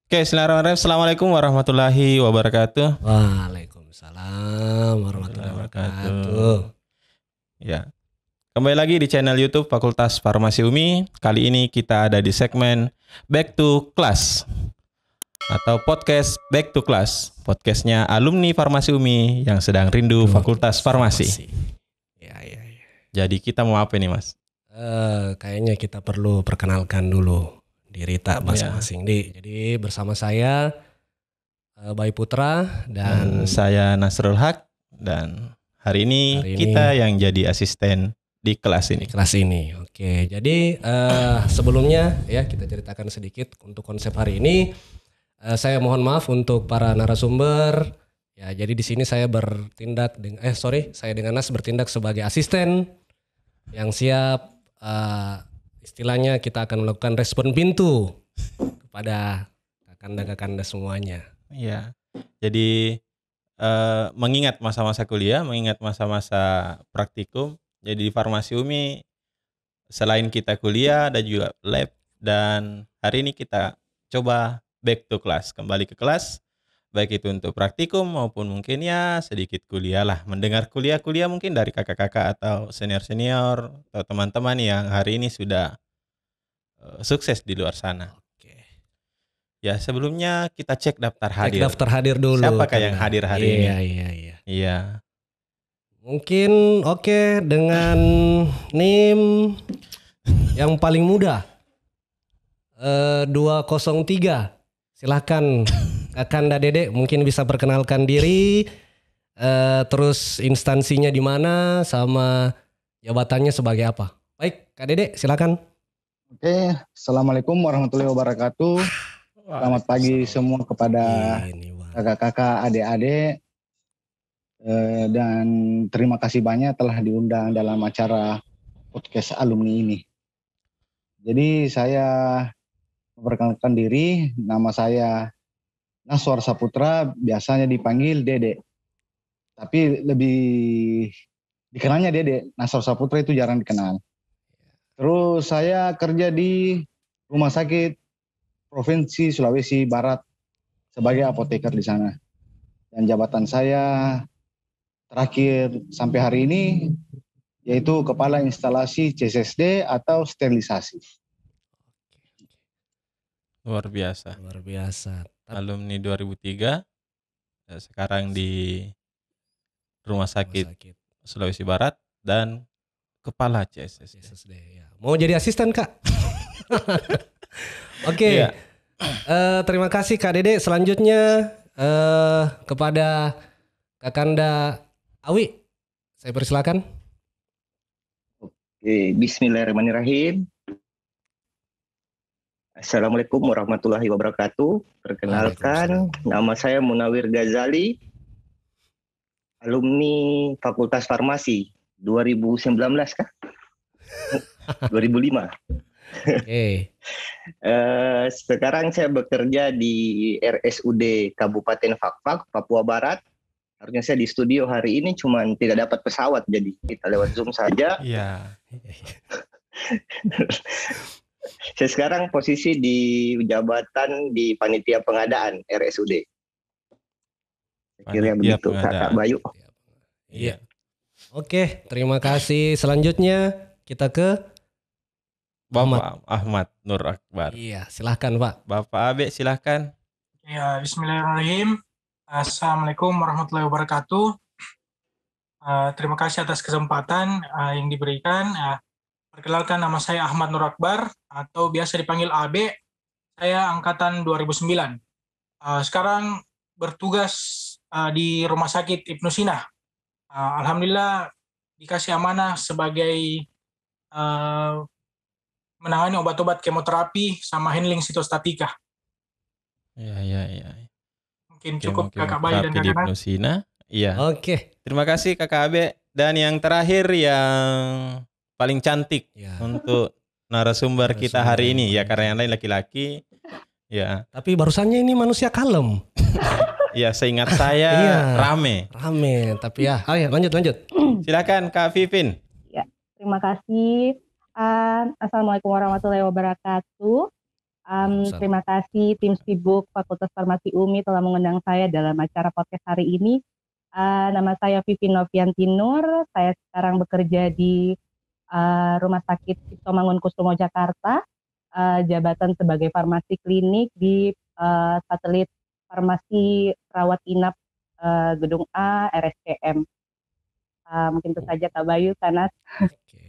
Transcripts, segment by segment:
Oke, Bismillahirrahmanirrahim. Assalamualaikum warahmatullahi wabarakatuh. Waalaikumsalam warahmatullahi wabarakatuh. Ya, kembali lagi di channel YouTube Fakultas Farmasi UMI. Kali ini kita ada di segmen Back to Class atau podcast Back to Class. Podcastnya alumni Farmasi UMI yang sedang rindu Fakultas Farmasi. Ya. Jadi kita mau apa nih, Mas? Kayaknya kita perlu perkenalkan dulu diri tak masing-masing. Jadi bersama saya Bayi Putra dan saya Nasrul Haq, dan hari ini kita yang jadi asisten di kelas ini. Oke, jadi sebelumnya ya kita ceritakan sedikit untuk konsep hari ini. Saya mohon maaf untuk para narasumber. Ya, jadi di sini saya saya dengan Nas bertindak sebagai asisten yang siap. Istilahnya kita akan melakukan respon pintu kepada kakanda-kakanda semuanya. Iya. Jadi mengingat masa-masa kuliah, mengingat masa-masa praktikum. Jadi di Farmasi UMI selain kita kuliah ada juga lab, dan hari ini kita coba back to class, kembali ke kelas, baik itu untuk praktikum maupun mungkin ya sedikit kuliah lah, mendengar kuliah mungkin dari kakak-kakak atau senior-senior atau teman-teman yang hari ini sudah sukses di luar sana. Oke. Ya, sebelumnya kita cek daftar hadir. Cek daftar hadir dulu. Siapakah yang hadir hari ini? Iya. Mungkin oke, dengan NIM yang paling muda 203. Silahkan Kakanda Dede mungkin bisa perkenalkan diri, terus instansinya di mana sama jabatannya sebagai apa. Baik, Kak Dede silakan. Oke, Assalamualaikum warahmatullahi wabarakatuh. Selamat pagi semua kepada kakak-kakak, adik-adik, dan terima kasih banyak telah diundang dalam acara podcast alumni ini. Jadi saya memperkenalkan diri, nama saya Naswar Saputra, biasanya dipanggil Dede. Tapi lebih dikenalnya Dede, Naswar Saputra itu jarang dikenal. Terus saya kerja di Rumah Sakit Provinsi Sulawesi Barat sebagai apoteker di sana. Dan jabatan saya terakhir sampai hari ini yaitu Kepala Instalasi CSSD atau sterilisasi. Luar biasa. Alumni 2003, sekarang di Rumah Sakit Sulawesi Barat dan Kepala CSSD. Ya. Mau jadi asisten, Kak? Oke. Iya. Terima kasih Kak Dede. Selanjutnya kepada Kakanda Awi, saya persilakan. Oke, Bismillahirrahmanirrahim. Assalamualaikum warahmatullahi wabarakatuh. Perkenalkan, nama saya Munawir Ghazali, alumni Fakultas Farmasi 2019 kah? 2005. Oke. Sekarang saya bekerja di RSUD Kabupaten Fakfak, Papua Barat. Harusnya saya di studio hari ini, cuman tidak dapat pesawat, jadi kita lewat Zoom saja. Iya. Saya sekarang posisi di jabatan di panitia pengadaan RSUD. Kira begitu, Kakak Bayu. Iya. Oke, terima kasih. Selanjutnya kita ke Bapak Ahmad Nur Akbar. Iya, silahkan Pak. Bapak Abe silahkan. Ya, Bismillahirrahmanirrahim. Assalamualaikum warahmatullahi wabarakatuh. Terima kasih atas kesempatan yang diberikan. Perkenalkan, nama saya Ahmad Nur Akbar atau biasa dipanggil Abe. Saya angkatan 2009. Sekarang bertugas di Rumah Sakit Ibnu Sina. Alhamdulillah dikasih amanah sebagai menangani obat-obat kemoterapi sama handling sitostatika. Iya. Mungkin cukup Kakak Bayi dan Kakak Nas. Iya. Oke. Terima kasih Kakak Abe. Dan yang terakhir yang paling cantik untuk narasumber kita hari ini ya, karena yang lain laki-laki. Ya. Tapi barusannya ini manusia kalem. Ya, seingat saya rame. Tapi ya. Ayo lanjut. Silakan Kak Vivin. Ya, terima kasih. Assalamualaikum warahmatullahi wabarakatuh. Terima kasih tim Sibuk Fakultas Farmasi UMI telah mengundang saya dalam acara podcast hari ini. Nama saya Vivin Novianti Nur. Saya sekarang bekerja di Rumah Sakit Cipto Mangunkusumo Jakarta, jabatan sebagai farmasi klinik di satelit farmasi rawat inap gedung A RSCM. Mungkin itu saja Kak Bayu, Sanas.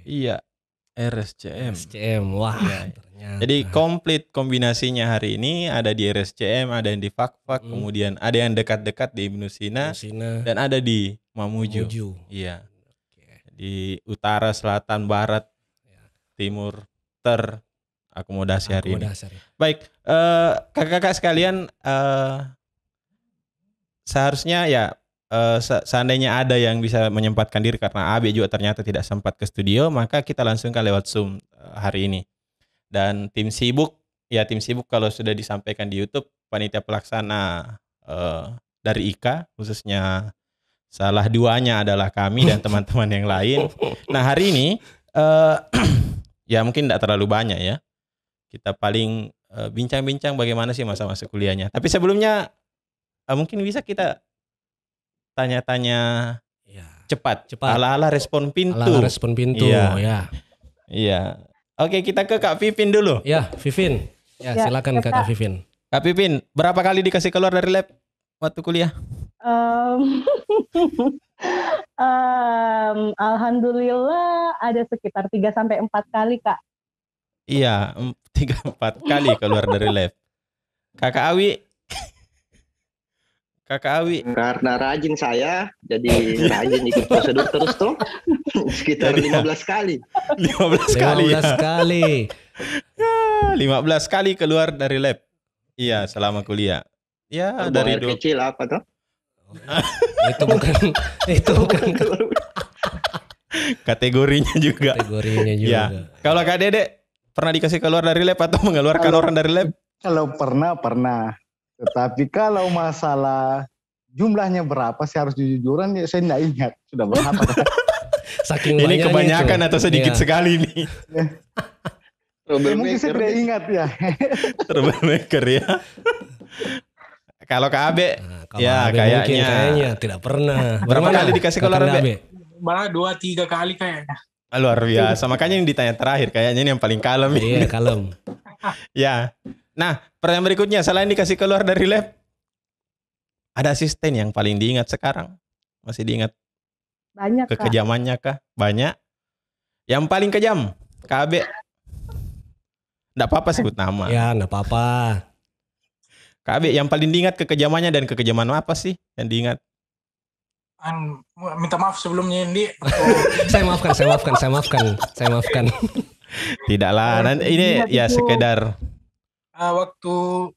Iya, RSCM. RSCM, wah. Ya. Jadi komplit kombinasinya hari ini ada di RSCM, ada yang di Fakfak, kemudian ada yang dekat-dekat di Ibnu Sina, dan ada di Mamuju. Iya. Di utara, selatan, barat, timur, terakomodasi hari ini. Baik, kakak-kakak sekalian, seharusnya ya seandainya ada yang bisa menyempatkan diri karena Abe juga ternyata tidak sempat ke studio, maka kita langsungkan lewat Zoom hari ini. Dan tim sibuk kalau sudah disampaikan di YouTube, panitia pelaksana dari IKA, khususnya salah duanya adalah kami dan teman-teman yang lain. Nah hari ini ya mungkin tidak terlalu banyak ya. Kita paling bincang-bincang bagaimana sih masa-masa kuliahnya. Tapi sebelumnya mungkin bisa kita tanya-tanya cepat. Ala-ala respon pintu. Ala-ala respon pintu, ya. Iya. Oke, kita ke Kak Vivin dulu. Ya, Vivin. Ya, silakan Kak Vivin. Kak Vivin, berapa kali dikasih keluar dari lab waktu kuliah? Alhamdulillah ada sekitar 3-4 kali, Kak. Iya, 3-4 kali keluar dari lab. Kakak Awi? Karena rajin saya, jadi rajin ikut prosedur terus tuh. Sekitar 15 kali. 15 kali. 15 kali. Ya, 15 kali keluar dari lab. Iya, selama kuliah. Ya, dari air kecil apa tuh? itu bukan kategorinya juga. Ya. Kalau Kak Dede pernah dikasih keluar dari lab atau mengeluarkan orang dari lab? Kalau pernah. Tetapi kalau masalah jumlahnya berapa, saya harus jujuran, ya saya tidak ingat sudah berapa. Saking ini kebanyakan itu. Atau sedikit sekali nih. Mungkin saya tidak ingat ya. Troublemaker ya. Kalau Kak Abe, ya kayaknya tidak pernah. Berapa kali dikasih keluar Abe? Malah 2-3 kali kayaknya. Luar biasa. Makanya yang ditanya terakhir kayaknya ini yang paling kalem. Iya, kalem. Ya. Nah, pertanyaan berikutnya, selain dikasih keluar dari lab, ada asisten yang paling diingat sekarang? Masih diingat? Banyak, Kak. Kekejamannya kah? Banyak. Yang paling kejam, Kak Abe? Nggak apa-apa sebut nama. Ya, nggak apa-apa. Kak Abe, yang paling diingat kekejamannya dan kekejaman apa sih yang diingat? Minta maaf sebelumnya ini. Saya maafkan. Tidaklah, ini ya sekedar waktu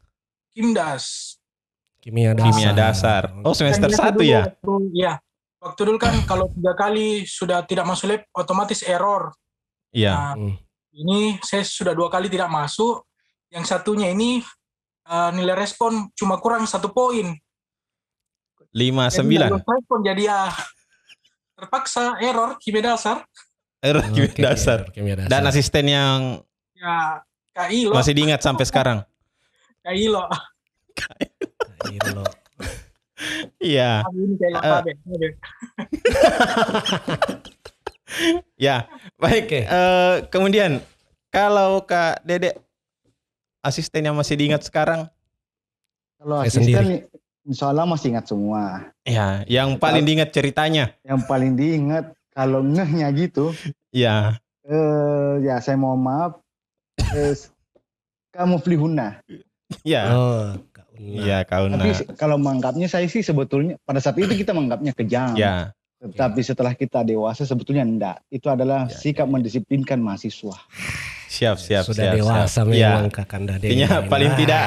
Kimia dasar. Oh, semester 1 ya? Iya. Waktu dulu kan kalau 3 kali sudah tidak masuk lab otomatis error. Iya. Ini saya sudah 2 kali tidak masuk. Yang satunya ini nilai respon cuma kurang 1 poin. 59. Respon jadi terpaksa error kimia dasar. Dan asisten yang Kak Ilo. masih diingat sampai sekarang. Kak Ilo. Iya. Ya, baik. Kemudian kalau Kak Dede, asisten yang masih diingat sekarang? Kalau asisten insya Allah masih ingat semua. Ya, yang paling diingat ceritanya? Yang paling diingat kalau ngehnya gitu. Ya. Ya saya mohon maaf. Kamu Flihuna. Ya. Iya, Kauna. Tapi kalau menganggapnya saya sih sebetulnya pada saat itu kita menganggapnya kejam. Ya. Tetapi setelah kita dewasa sebetulnya enggak. Itu adalah sikap mendisiplinkan mahasiswa. Siap. Sudah dewasa memang Kakanda Dede. Artinya paling tidak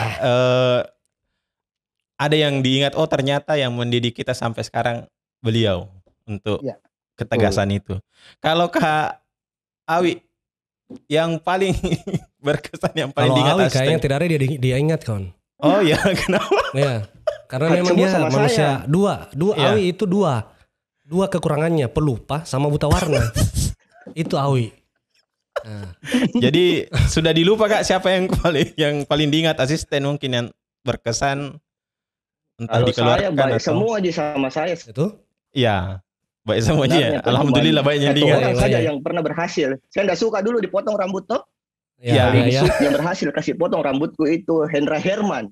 ada yang diingat, oh ternyata yang mendidik kita sampai sekarang beliau untuk ketegasan itu. Kalau Kak Awi, yang paling berkesan, yang paling diingat asisten. Kalau Awi kayaknya tidak ada dia ingat kawan. Oh ya, kenapa? Ya, karena memang dia manusia dua Awi itu dua kekurangannya, pelupa sama buta warna. Itu Awi. Jadi sudah dilupa Kak siapa yang paling diingat, asisten mungkin yang berkesan entah Kalau saya dikeluarkan baik atau semua aja sama saya. Itu? iya. Baik semuanya ya. Sebenarnya, Alhamdulillah cuman baik yang satu diingat. orang Iya, saja iya. yang pernah berhasil. Saya nggak suka dulu dipotong rambut toh. Ya, Ya, ya. Yang berhasil kasih potong rambutku itu Hendra Herman.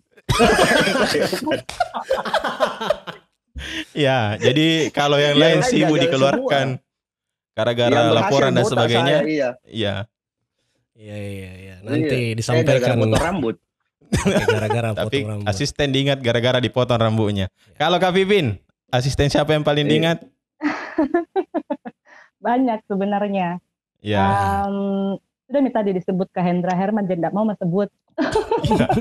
Ya, jadi kalau yang Yang lain lain sibuk gagal dikeluarkan gara-gara Yang berhasil laporan dan botak sebagainya. saya, iya. Iya. Iya. Nanti Iya. Saya disampaikan gara-gara potong rambut. gara-gara Tapi potong rambut. asisten diingat gara-gara dipotong rambutnya. Kalau Kak Pipin, asisten siapa yang paling Iya. diingat? Banyak sebenarnya. Ya. Sudah nih tadi disebut ke Hendra Herman, jadi tidak mau sebut.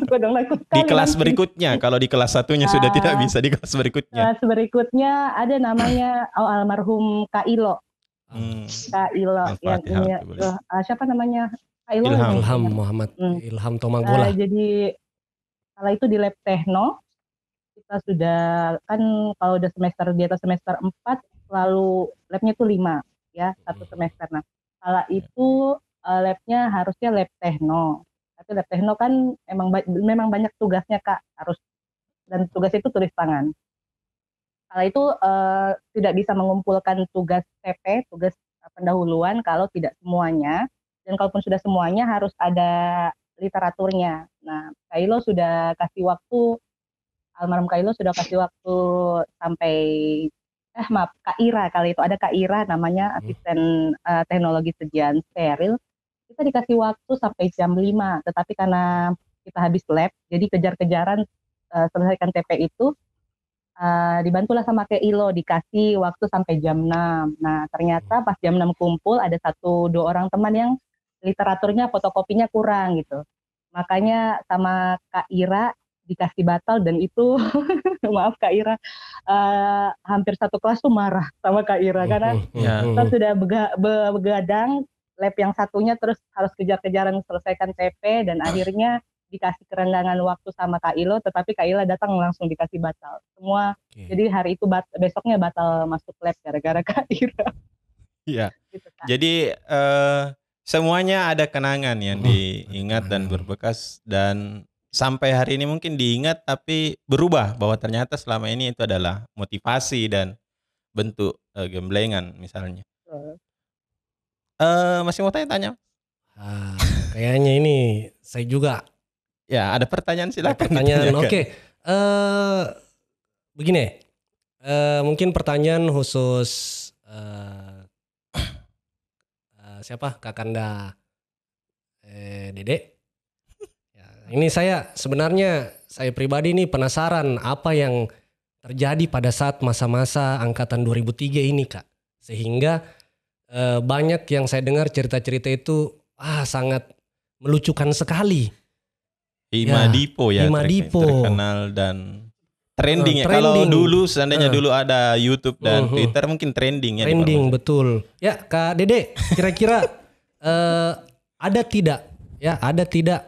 Gue dong takut Di sekali kelas nanti. berikutnya, kalau di kelas satunya sudah tidak bisa, di kelas berikutnya. Kelas berikutnya ada namanya almarhum Kak Ilo. Kak Ilo yang Al-Fatihah, ini boleh. siapa namanya? Kak Ilo. Ilham. Ilham Muhammad Ilham Tomagola. Jadi kalau itu di lab tekno kita sudah kan kalau udah semester di atas semester 4 selalu labnya tuh 5 ya satu semester. Nah kalau itu labnya harusnya lab tekno. Tapi lab tekno kan memang banyak tugasnya Kak, harus dan tugas itu tulis tangan. Kalau itu tidak bisa mengumpulkan tugas TP, tugas pendahuluan kalau tidak semuanya. Dan kalaupun sudah semuanya harus ada literaturnya. Nah, Kailo sudah kasih waktu, almarhum Kailo sudah kasih waktu sampai, Kak Ira kali itu. Ada Kak Ira namanya asisten teknologi sajian steril. Kita dikasih waktu sampai jam 5, tetapi karena kita habis lab, jadi kejar-kejaran selesaikan TP itu, dibantulah sama Kak Ilo, dikasih waktu sampai jam 6. Nah, ternyata pas jam 6 kumpul, ada 1-2 orang teman yang literaturnya, fotokopinya kurang gitu. Makanya sama Kak Ira dikasih batal dan itu, maaf Kak Ira, hampir satu kelas tuh marah sama Kak Ira, karena kita sudah begadang, lab yang satunya terus harus kejar-kejaran selesaikan TP, dan akhirnya dikasih kerenggangan waktu sama Kak Ilo, tetapi Kak Ilo datang langsung dikasih batal. Semua, jadi hari itu besoknya batal masuk lab gara-gara Kak Ira. Iya. Gitu, Kak. Jadi semuanya ada kenangan yang diingat dan berbekas, dan sampai hari ini mungkin diingat tapi berubah bahwa ternyata selama ini itu adalah motivasi dan bentuk gemblengan misalnya. Masih mau tanya-tanya? Kayaknya ini saya juga. Ya, ada pertanyaan silakan. Pertanyaan, ditanyakan. oke. Begini, mungkin pertanyaan khusus siapa? Kakanda Dede. Ya, ini saya pribadi nih penasaran apa yang terjadi pada saat masa-masa angkatan 2003 ini Kak. Sehingga banyak yang saya dengar cerita-cerita itu sangat melucukan sekali. Himadipo ya, Himadipo. terkenal dan trending ya. Trending. Kalau dulu seandainya dulu ada YouTube dan Twitter mungkin trending ya. Trending betul. Ya Kak Dede, kira-kira ada tidak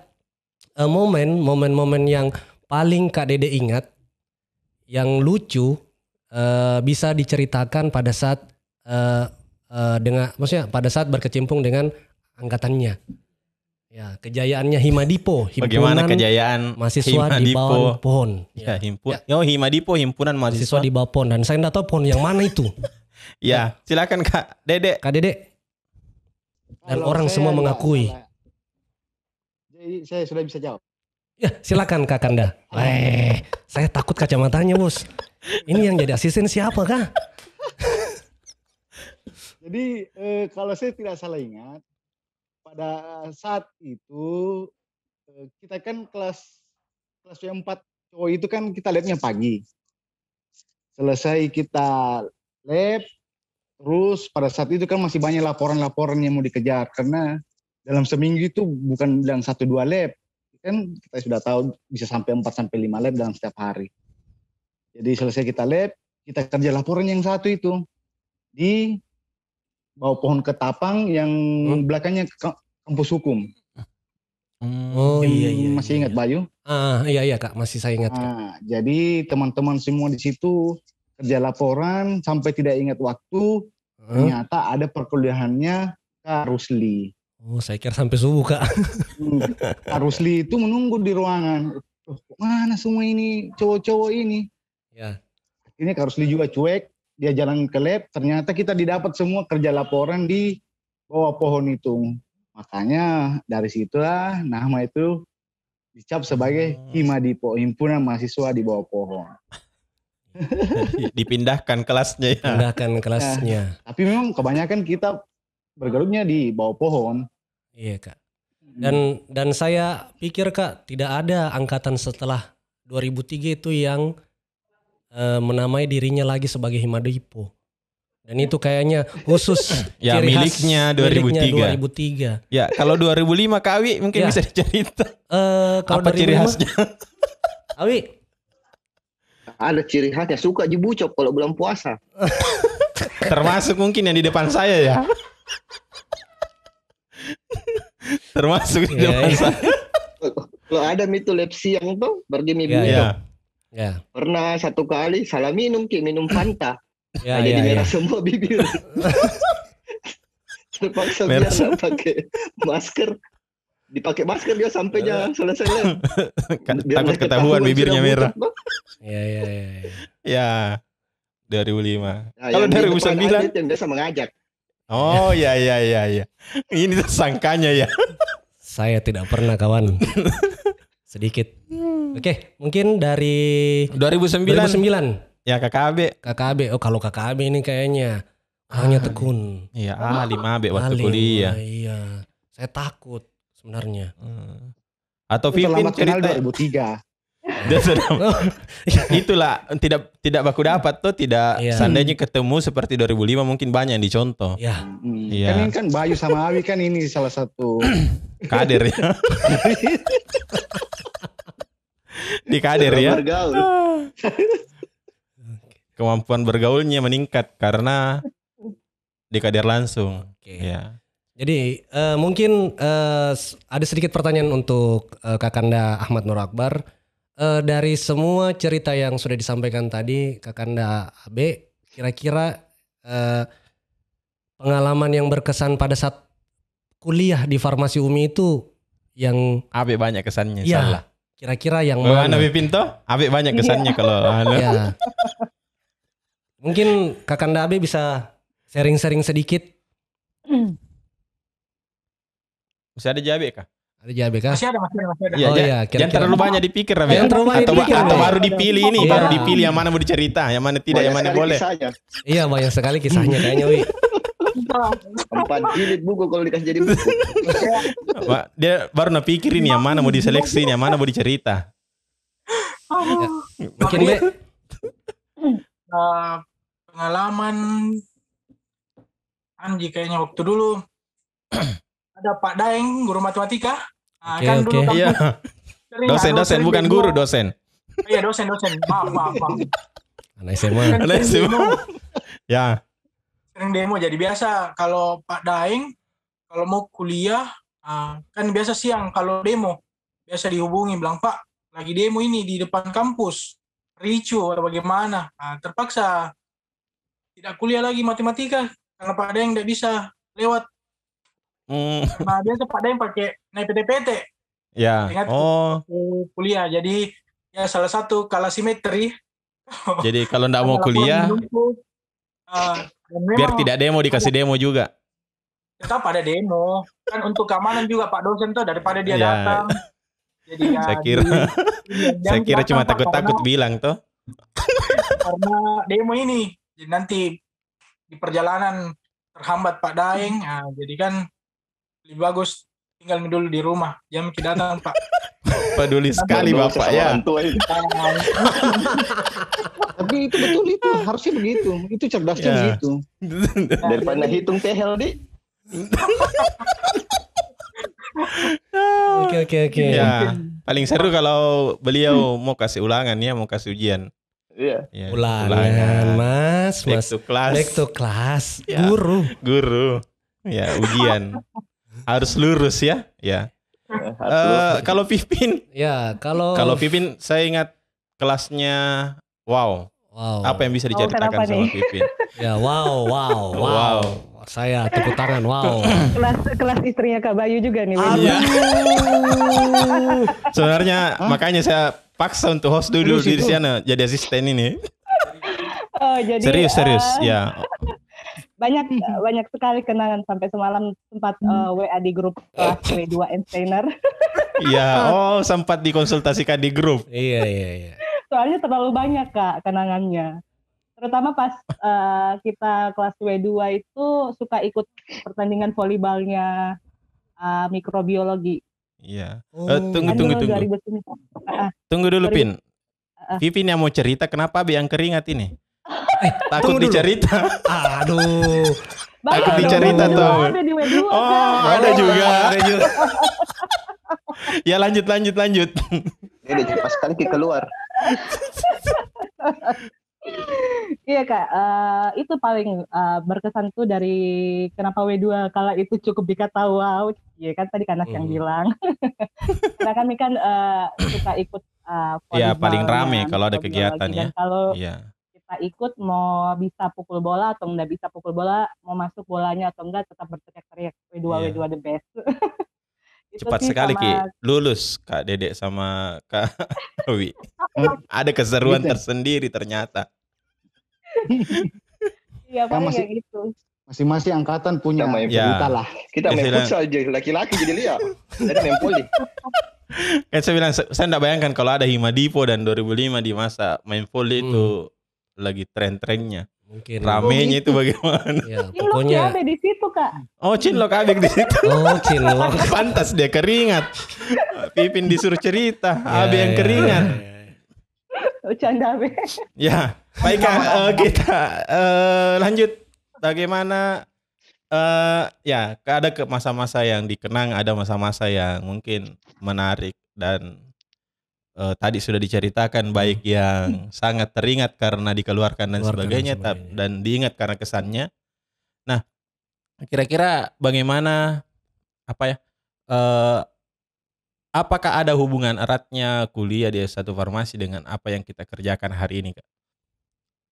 momen-momen yang paling Kak Dede ingat yang lucu bisa diceritakan pada saat pada saat berkecimpung dengan angkatannya. Ya, kejayaannya Himadipo, Bagaimana himpunan kejayaan mahasiswa di bawah pohon. Ya, Himadipo, himpunan Mahasiswa mahasiswa. di bawah pohon, dan saya enggak tahu pohon yang mana itu. Ya, silakan Kak Dede. Kak Dede. Dan Kalau orang saya semua enggak mengakui. salah. Jadi saya sudah bisa jawab. Ya, silakan Kak Kanda. Saya takut kacamatanya, Bos. Ini yang jadi asisten siapa, Kak? Jadi kalau saya tidak salah ingat, pada saat itu kita kan kelas yang 4 cowok itu kan kita labnya pagi. Selesai kita lab, terus pada saat itu kan masih banyak laporan-laporan yang mau dikejar, karena dalam seminggu itu bukan dalam 1-2 lab. Kan kita sudah tahu bisa sampai 4-5 lab dalam setiap hari. Jadi selesai kita lab, kita kerja laporan yang satu itu di bawah pohon ketapang yang belakangnya kampus hukum. Oh iya. Masih ingat Bayu? Iya Kak, masih saya ingat Kak. Jadi teman-teman semua di situ kerja laporan sampai tidak ingat waktu. Ternyata ada perkuliahannya Kak Rusli. Oh, saya kira sampai subuh, Kak. Kak Rusli itu menunggu di ruangan. Loh, kok mana semua ini cowok-cowok ini? Ya. Ini Kak Rusli juga cuek, dia jalan ke lab, ternyata kita didapat semua kerja laporan di bawah pohon itu. Makanya dari situlah nama itu dicap sebagai Himadipo, Himpunan Mahasiswa di Bawah Pohon. Dipindahkan kelasnya ya. Pindahkan kelasnya. Tapi memang kebanyakan kita bergarutnya di bawah pohon. Iya, Kak. Dan saya pikir, Kak, tidak ada angkatan setelah 2003 itu yang menamai dirinya lagi sebagai Himadipo. Dan itu kayaknya khusus Ya, ciri khas miliknya 2003. 2003. Ya, kalau 2005 Kak Awi mungkin Ya. bisa dicerita. Kalau Apa ciri 2005? khasnya? Awi, Ada ciri khasnya, suka dibucok kalau bulan puasa. Termasuk mungkin yang di depan saya ya. Termasuk di Ya, depan ya. saya. Kalau ada itu lab siang tuh, pergi Ya, bucok. Ya. ya, Pernah satu kali salah minum minum Fanta. ya, Jadi ya, merah ya. semua bibir. Terpaksa Merah biar nggak pakai masker. Dipakai masker dia sampai jangan selesai lab. Biar Takut nggak ketahuan bibirnya sudah merah. bucok, Bang. Ya, ya, ya, ya. Ya. 2005. Nah, Kalau yang di depan 2009? aja itu yang biasa mengajak. Oh, ya. Ini tersangkanya ya. Saya tidak pernah, kawan. Sedikit. Oke, mungkin dari 2009. 2009 Ya KKB. KKB. Oh, kalau KKB ini kayaknya orangnya tekun. Iya, alim abe waktu Alim. kuliah. Iya. Saya takut sebenarnya. Atau Itu Pipin terlambat kenal cerita 2003. dia itulah tidak baku dapat tuh tidak Iya. seandainya ketemu seperti 2005 mungkin banyak yang dicontoh. Ya, Iya. Kan ini kan Bayu sama Awi kan ini salah satu Kader ya. Di kader ya. Bergaul. Kemampuan bergaulnya meningkat karena di kader langsung. oke. Ya. Jadi mungkin ada sedikit pertanyaan untuk Kakanda Ahmad Nur Akbar. Dari semua cerita yang sudah disampaikan tadi, Kakanda AB, kira-kira pengalaman yang berkesan pada saat kuliah di Farmasi UMI itu yang Abe banyak kesannya ya, salah. kira-kira yang Mana mana? Pipin toh? Abe banyak kesannya kalau anu. Ya. Mungkin Kakanda AB bisa sharing-sharing sedikit. Masih ada jabe kah? Ada JAB kah? Masih ada. Iya, Oh iya, jangan kira-kira. terlalu banyak dipikir Abe. Jangan terlalu banyak dipikir, atau Abe. baru dipilih ini, Iya. baru dipilih yang mana mau dicerita, yang mana tidak, Banyak yang mana sekali boleh. kisahnya. Iya, banyak sekali kisahnya kayaknya, Wi. 4 jilid buku kalau dikasih jadi buku. Dia baru pikirin yang mana mau diseleksi, yang mana mau dicerita. Mungkin Be. Pengalaman Anji kayaknya waktu dulu ada Pak Daeng guru matematika. Nah, Oke, kan oke. dulu kampus Iya. sering- Dosen sering bukan demo. guru, dosen. Iya, dosen. Maaf. Anak SMA. Kan Anak sering SMA. demo. Ya. Sering demo. Jadi biasa kalau Pak Daeng kalau mau kuliah kan biasa siang kalau demo biasa dihubungi bilang, Pak lagi demo ini di depan kampus ricu atau bagaimana. Terpaksa tidak kuliah lagi matematika karena Pak Daeng tidak bisa lewat. Karena biasa Pak Daeng pakai naik PT-PT Ya. Ingat. Oh, kuliah. Jadi ya salah satu kalah simetri. jadi kalau enggak mau kuliah, dan biar memang tidak demo dikasih demo juga. tetap ada demo. Kan untuk keamanan juga Pak dosen tuh daripada dia Ya. datang. Jadi ya, Saya kira saya kira cuma datang, Pak, takut-takut bilang tuh. karena demo ini. Jadi nanti di perjalanan terhambat Pak Daeng. Nah, jadi kan lebih bagus tinggal dulu di rumah. Jangan kita datang Pak. Peduli sekali Bapak ya. Orang tua ini. Tapi itu betul itu harusnya begitu. Itu cerdasnya Ya. begitu. Daripada hitung tehel di. Oke. Ya, paling seru kalau beliau mau kasih ulangan ya, mau kasih ujian. Iya. Ya, Ulangan, Mas. Back to class. Back to class. Ya. Guru. Ya, ujian. Harus lurus ya. Ya. Kalau Pipin, Ya, kalau Pipin saya ingat kelasnya wow. Wow. Apa yang bisa diceritakan kenapa sama nih? Pipin? Ya, wow. Saya tepuk tangan, wow. Kelas istrinya Kak Bayu juga nih. Wendy. Iya. Sebenarnya makanya saya paksa untuk host dulu Serius di itu? sana jadi asisten ini. Oh, jadi Serius ya. banyak sekali kenangan sampai semalam sempat WA di grup kelas W2 Einsteiner. Iya, sempat dikonsultasikan di grup. Iya. Soalnya terlalu banyak Kak kenangannya. Terutama pas kita kelas W2 itu suka ikut pertandingan volleybalnya mikrobiologi. Iya. Oh. Tunggu. 2009. Tunggu dulu, Sorry. Pin. Pipin yang mau cerita kenapa yang keringat ini? Takut tunggu dulu. dicerita. Aduh. Takut Banyak dicerita dong, tuh. ada di W2 Oh, Kak. ada juga. Ada juga. Ya lanjut. Ini pas sekali keluar. Iya Kak, itu paling berkesan tuh dari kenapa W2 kala itu cukup dikata wow, ya kan tadi Kanas yang bilang. Karena kami kan suka ikut Iya, paling volleybalnya, rame kalau ada mikrobiologi. kegiatan ya. Dan kalau Iya. kita ikut mau bisa pukul bola atau nggak bisa pukul bola, mau masuk bolanya atau enggak tetap berteriak-teriak W2 Iya. W2 the best. Itu Cepat sih sekali sama- Ki lulus Kak Dedek sama Kak Wi. Ada keseruan Gitu. tersendiri ternyata. Iya paling masih- kayak gitu. Masing-masing angkatan punya Sama yang cerita Ya. lah. Kita main Istilah- futsal aja, laki-laki jadi lihat. Jadi main volley. Kan saya bilang saya enggak bayangkan kalau ada Himadipo dan 2005 di masa main volley itu lagi tren-trennya. Mungkin. Ramenya itu bagaimana? Ya, Ini lo pokoknya. ada di situ Kak. Oh, Cinlok Abek di situ. Oh, cinlok. Pantas dia keringat. Pipin disuruh cerita, Abe yang Ya, keringat. Bercanda be. Ya, baik Kak, kita lanjut. Bagaimana ya ada ke masa-masa yang dikenang, ada masa-masa yang mungkin menarik dan tadi sudah diceritakan baik yang sangat teringat karena dikeluarkan dan Keluarkan sebagainya, dan sebagainya. dan diingat karena kesannya. Nah, kira-kira bagaimana apakah ada hubungan eratnya kuliah di S1 Farmasi dengan apa yang kita kerjakan hari ini, Kak?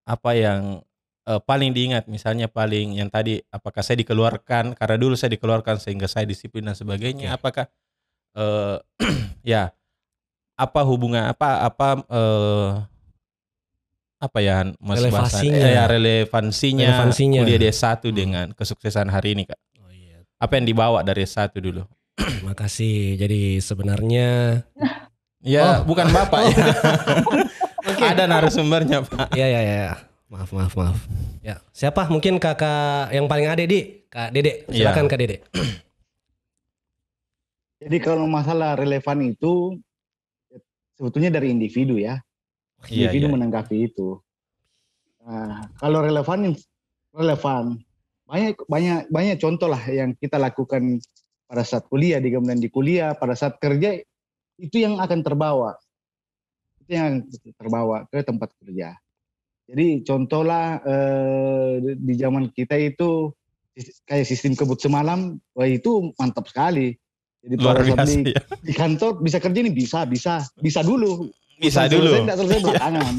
Apa yang paling diingat, misalnya paling yang tadi, apakah saya dikeluarkan karena dulu saya dikeluarkan sehingga saya disiplin dan sebagainya? Oke. Apakah ya apa hubungan apa ya Mas bahasan? Relevansinya. Relevansinya kuliah di S1 dengan kesuksesan hari ini, Kak. Oh, iya. Apa yang dibawa dari S1 dulu? Terima kasih. Jadi sebenarnya Ya, bukan Bapak ya. Ada narasumbernya, Pak. ya. Maaf. Ya, siapa? Mungkin kakak yang paling ade Kak Dede. Silakan Iya. Kak Dede. Jadi kalau masalah relevan itu sebetulnya dari individu ya. Iya, Individu iya. menanggapi itu. Nah, kalau relevan banyak contoh lah yang kita lakukan pada saat kuliah, kemudian di kuliah, pada saat kerja itu yang akan terbawa. Itu yang terbawa ke tempat kerja. Jadi contohlah di zaman kita itu kayak sistem kebut semalam, wah itu mantap sekali. Jadi Luar pada saat biasa ya. di kantor bisa kerja nih bisa dulu. Bisa Selesai, dulu. Tidak selesai belakangan.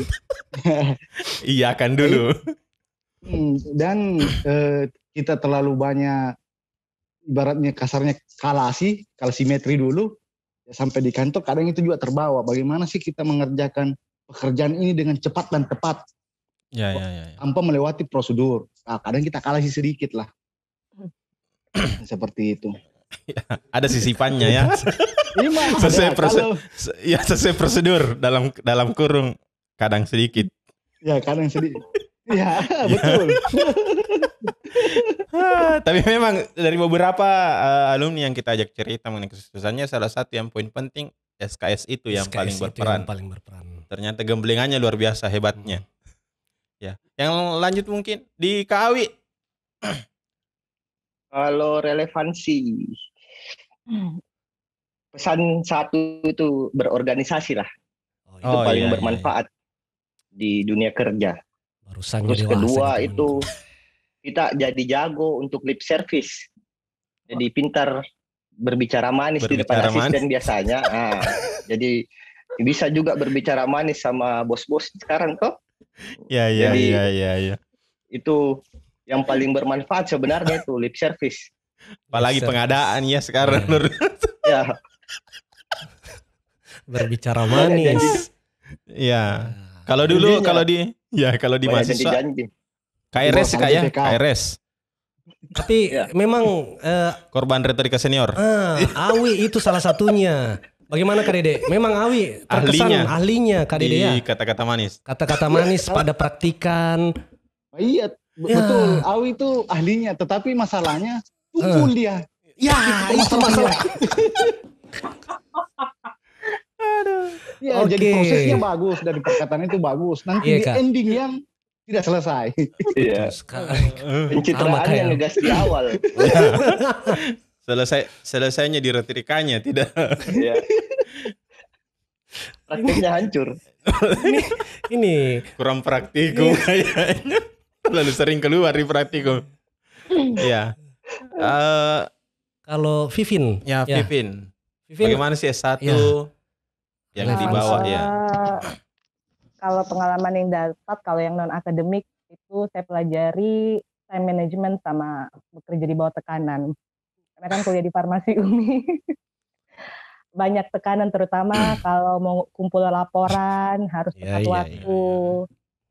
Iya kan dulu. Dan kita terlalu banyak ibaratnya kasarnya kalsimetri dulu ya, sampai di kantor kadang itu juga terbawa. Bagaimana sih kita mengerjakan pekerjaan ini dengan cepat dan tepat Ya. tanpa melewati prosedur. Nah, kadang kita kalah sedikit lah. Seperti itu. Ada sisipannya ya. Ini mah Sesuai ada, sesuai prosedur dalam kurung kadang sedikit. ya kadang sedikit. Ya betul. Tapi memang dari beberapa alumni yang kita ajak cerita mengenai kesuksesannya, salah satu yang poin penting SKS itu yang SKS paling itu berperan. yang paling berperan. Ternyata gemblengannya luar biasa hebatnya. Ya, yang lanjut mungkin di KAWI. Kalau relevansi, pesan satu itu berorganisasi lah. Oh, Itu Oh, paling iya, iya, bermanfaat di dunia kerja. barusan Terus jadi kedua dewasa itu kita jadi jago untuk lip service. Jadi pintar berbicara manis di depan Berbicara asisten biasanya. Nah, jadi bisa juga berbicara manis sama bos-bos sekarang toh. Ya, ya, Jadi ya, ya, ya. itu yang paling bermanfaat sebenarnya itu lip service. Apalagi Lip service. pengadaan ya sekarang. Iya. Ya, Berbicara Banyak janji. manis. Iya. Kalau dulu Janjinya. kalau di banyak mahasiswa janji-janji. KRS Di bawah Kak ya, PPK. KRS. Tapi Ya. memang Korban retorika senior. Awi itu salah satunya. Bagaimana Kak Dede? Memang Awi terkesan ahlinya Kak Dede ya. Di kata-kata manis. Kata-kata manis pada praktikan. Iya, Ya. betul. Awi itu ahlinya, tetapi masalahnya tumpul dia. Ya, itu masalah. Ya, Oke. jadi prosesnya bagus dari perkataan itu bagus. Nanti Iya, di Kak. ending yang tidak selesai. Iya. Pencitraan Sama kayak- yang ngegas di awal. Selesainya di retorikanya tidak. Iya. Praktiknya hancur. Ini Kurang praktikum kayaknya. Lalu sering keluar di praktikum. Iya. kalau Vivin, Ya, Vivin. Vivin Bagaimana sih S1 Ya. yang Relevansi. dibawa ya? Kalau pengalaman yang dapat, kalau yang non akademik itu saya pelajari time management sama bekerja di bawah tekanan. Karena kan kuliah di farmasi UMI banyak tekanan, terutama kalau mau kumpul laporan harus Iya, tepat iya, waktu,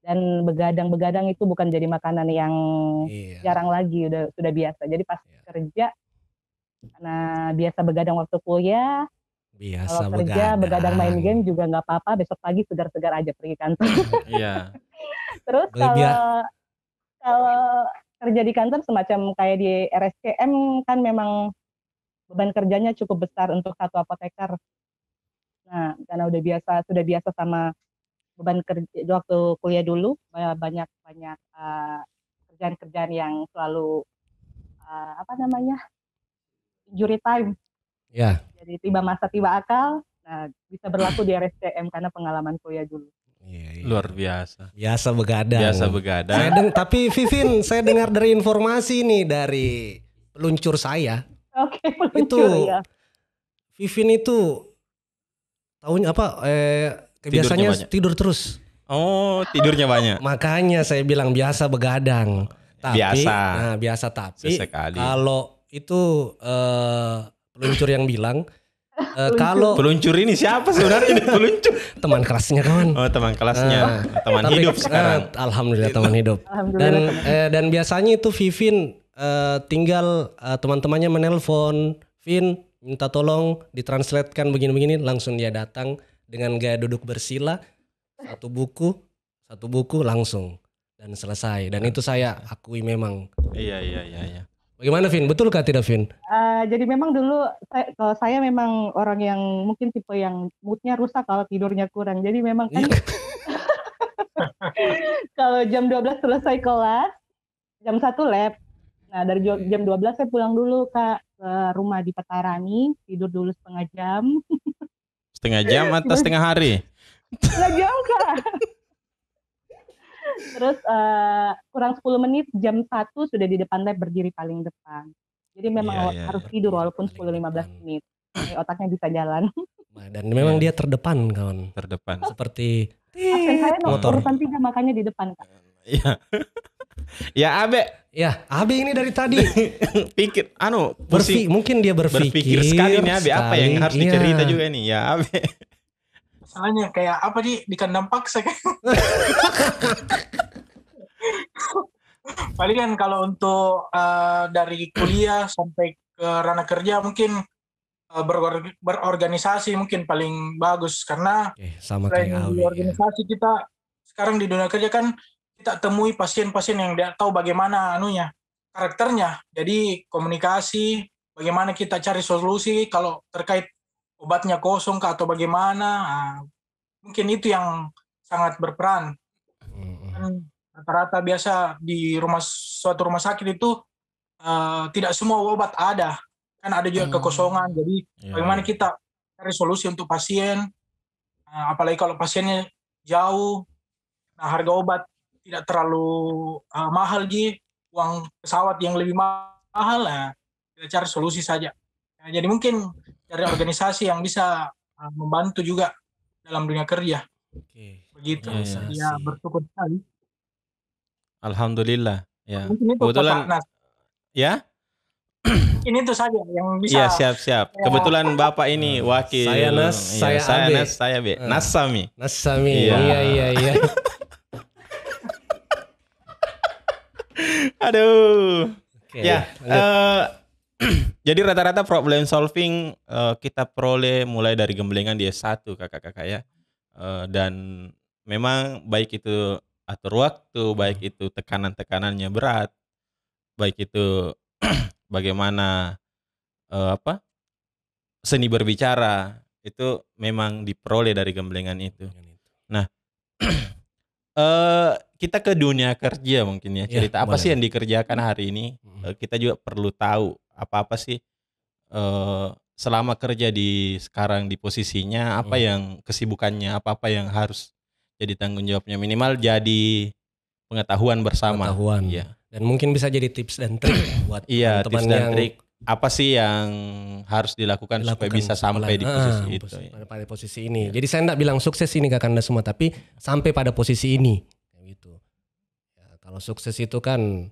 dan begadang itu bukan jadi makanan yang iya. jarang lagi, sudah biasa. Jadi pas Iya. kerja, karena biasa begadang waktu kuliah, Biasa kalau kerja begadang main game juga nggak apa-apa, besok pagi segar-segar aja pergi kantor. Iya. Terus kalau kerja di kantor semacam kayak di RSCM kan memang beban kerjanya cukup besar untuk satu apoteker. Nah, karena sudah biasa sama beban kerja waktu kuliah dulu, banyak kerjaan-kerjaan yang selalu injury time. Ya. Jadi tiba masa tiba akal. Nah, bisa berlaku di RSCM karena pengalaman kuliah dulu. Iya. Luar biasa. Biasa begadang. Begadang. Tapi Vivin, saya dengar dari informasi nih dari peluncur saya. Oke, peluncur ya. Vivin itu tahunya apa? Kebiasaannya tidur terus. Oh, tidurnya banyak. Makanya saya bilang biasa begadang. Tapi, biasa. Tapi Sesekali. kalau itu peluncur yang bilang kalau peluncur ini siapa sebenarnya? Peluncur teman kelasnya kawan. Oh, teman kelasnya, teman hidup sekarang. Alhamdulillah teman hidup. Dan biasanya itu Vivin tinggal teman-temannya menelpon, Vin minta tolong ditranslatekan begini-begini, langsung dia datang dengan gaya duduk bersila, satu buku langsung dan selesai. Dan itu saya akui memang. Iya. Bagaimana Vin? Betulkah tidak Vin? Jadi memang dulu kalau saya memang orang yang mungkin tipe yang moodnya rusak kalau tidurnya kurang. Jadi memang kan kalau jam 12 selesai kelas, jam 1 lab. Nah dari jam 12 saya pulang dulu ke rumah di Petarani, tidur dulu setengah jam. Setengah jam atau setengah hari? Setengah jam Kak. Terus kurang 10 menit jam 1 sudah di depan lab, berdiri paling depan. Jadi memang harus tidur walaupun 10-15 menit. Otaknya bisa jalan. Dan memang dia terdepan kawan. Terdepan. Seperti absen saya motor. urutan 3 makanya di depan Kak. Iya. Ya Abe. Ya Abe ini dari tadi pikir mungkin dia berpikir sekali nih Abe, apa yang harus dicerita juga nih ya Abe. Masalahnya kayak apa di kandang paksa kan. Paling kan kalau untuk dari kuliah sampai ke ranah kerja mungkin berorganisasi mungkin paling bagus karena sama kayak di organisasi kita sekarang di dunia kerja kan kita temui pasien-pasien yang tidak tahu bagaimana karakternya. Jadi komunikasi, bagaimana kita cari solusi kalau terkait obatnya kosong kah atau bagaimana. Mungkin itu yang sangat berperan. Rata-rata biasa di suatu rumah sakit itu tidak semua obat ada. Kan ada juga kekosongan. Jadi bagaimana kita cari solusi untuk pasien. Apalagi kalau pasiennya jauh. Nah, harga obat tidak terlalu mahal, uang pesawat yang lebih mahal, kita cari solusi saja. Jadi mungkin dari organisasi yang bisa membantu juga dalam dunia kerja. Begitu. Iya, Ya bersyukur sekali. Alhamdulillah. Ya, Mungkin itu Kakak kebetulan Nas. ya. Mungkin itu saja yang Iya, bisa siap. saya Kebetulan Bapak ini wakil. Saya Nas, Iya, saya saya Abe. Nas, saya B. Nasami. Nasami. Iya. Iya. Aduh. Oke, Ya, lanjut. jadi rata-rata problem solving kita peroleh mulai dari gemblengan di S1 kakak-kakak ya. Dan memang baik itu atur waktu, baik itu tekanan-tekanannya berat, baik itu bagaimana seni berbicara, itu memang diperoleh dari gemblengan itu. Nah, kita ke dunia kerja mungkin ya. Iya, Cerita apa boleh, sih yang dikerjakan hari ini? Kita juga perlu tahu apa-apa sih selama kerja sekarang di posisinya, apa yang kesibukannya, apa-apa yang harus jadi tanggung jawabnya, minimal jadi pengetahuan bersama. Pengetahuan. Iya. Dan mungkin bisa jadi tips dan trik buat Iya, teman-teman tips dan yang trik. Apa sih yang harus dilakukan supaya bisa sampai di posisi itu? pada posisi ini. Jadi saya enggak bilang sukses ini Kakanda semua, tapi sampai pada posisi ini. Gitu. Ya, kalau sukses itu kan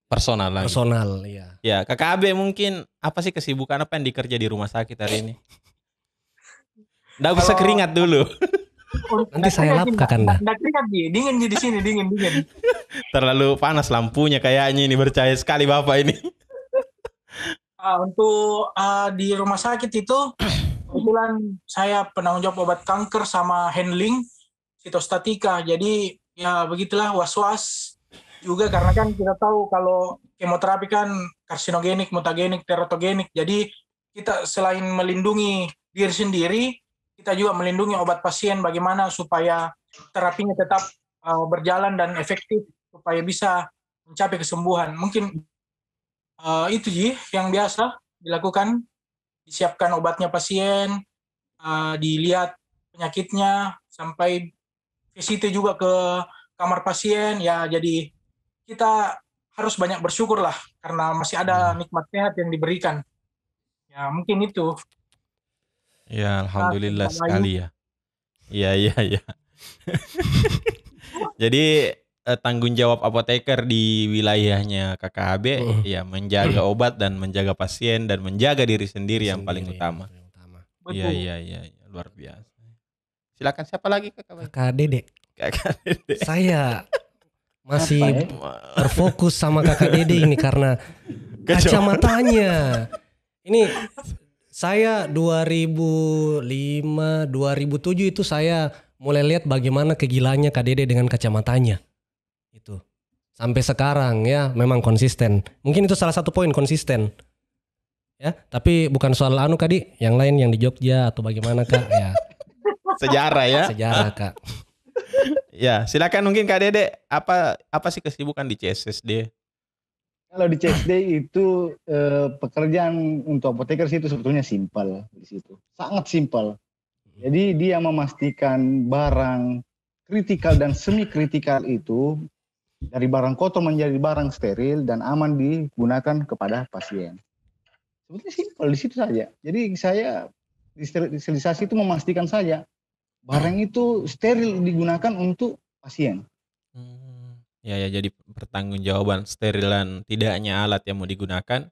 Personal lagi. personal, ya. Ya, Kakak Abe mungkin apa sih kesibukan apa yang dikerja di rumah sakit hari ini? Nggak usah keringat dulu. Nanti saya lap Kakanda. Nggak keringat dia, dingin di sini, dingin. Terlalu panas lampunya kayaknya ini, bercahaya sekali Bapak ini. Untuk di rumah sakit itu kebetulan saya penanggung jawab obat kanker sama handling sitostatika. Jadi ya begitulah was-was juga karena kan kita tahu kalau kemoterapi kan karsinogenik, mutagenik, teratogenik. Jadi kita selain melindungi diri sendiri, kita juga melindungi obat pasien bagaimana supaya terapinya tetap berjalan dan efektif supaya bisa mencapai kesembuhan. Mungkin itu sih yang biasa dilakukan, disiapkan obatnya pasien, dilihat penyakitnya, sampai visite juga ke kamar pasien, ya jadi kita harus banyak bersyukur lah, karena masih ada nikmat sehat yang diberikan. Ya mungkin itu. Ya, alhamdulillah sekali ya. Iya. Jadi tanggung jawab apoteker di wilayahnya KKHB ya menjaga obat dan menjaga pasien dan menjaga diri sendiri yang paling utama. Iya, luar biasa. Silakan siapa lagi Kakak Dede. Kakak Dede. Saya masih terfokus sama Kakak Dede ini karena kacamatanya. Ini saya 2005, 2007 itu saya mulai lihat bagaimana kegilaannya Kak Dede dengan kacamatanya. Itu. Sampai sekarang ya memang konsisten. Mungkin itu salah satu poin konsisten. Ya, tapi bukan soal Kak, yang lain yang di Jogja atau bagaimana Kak ya. Sejarah ya. Sejarah Kak. Ya, silakan mungkin Kak Dede apa sih kesibukan di CSSD? Kalau di CSD itu pekerjaan untuk apoteker itu sebetulnya simpel di situ. Sangat simpel. Jadi dia memastikan barang kritikal dan semi kritikal itu dari barang kotor menjadi barang steril dan aman digunakan kepada pasien. Sebetulnya simpel di situ saja. Jadi saya di sterilisasi itu memastikan saja barang itu steril digunakan untuk pasien. Ya, jadi pertanggungjawaban sterilan tidaknya alat yang mau digunakan.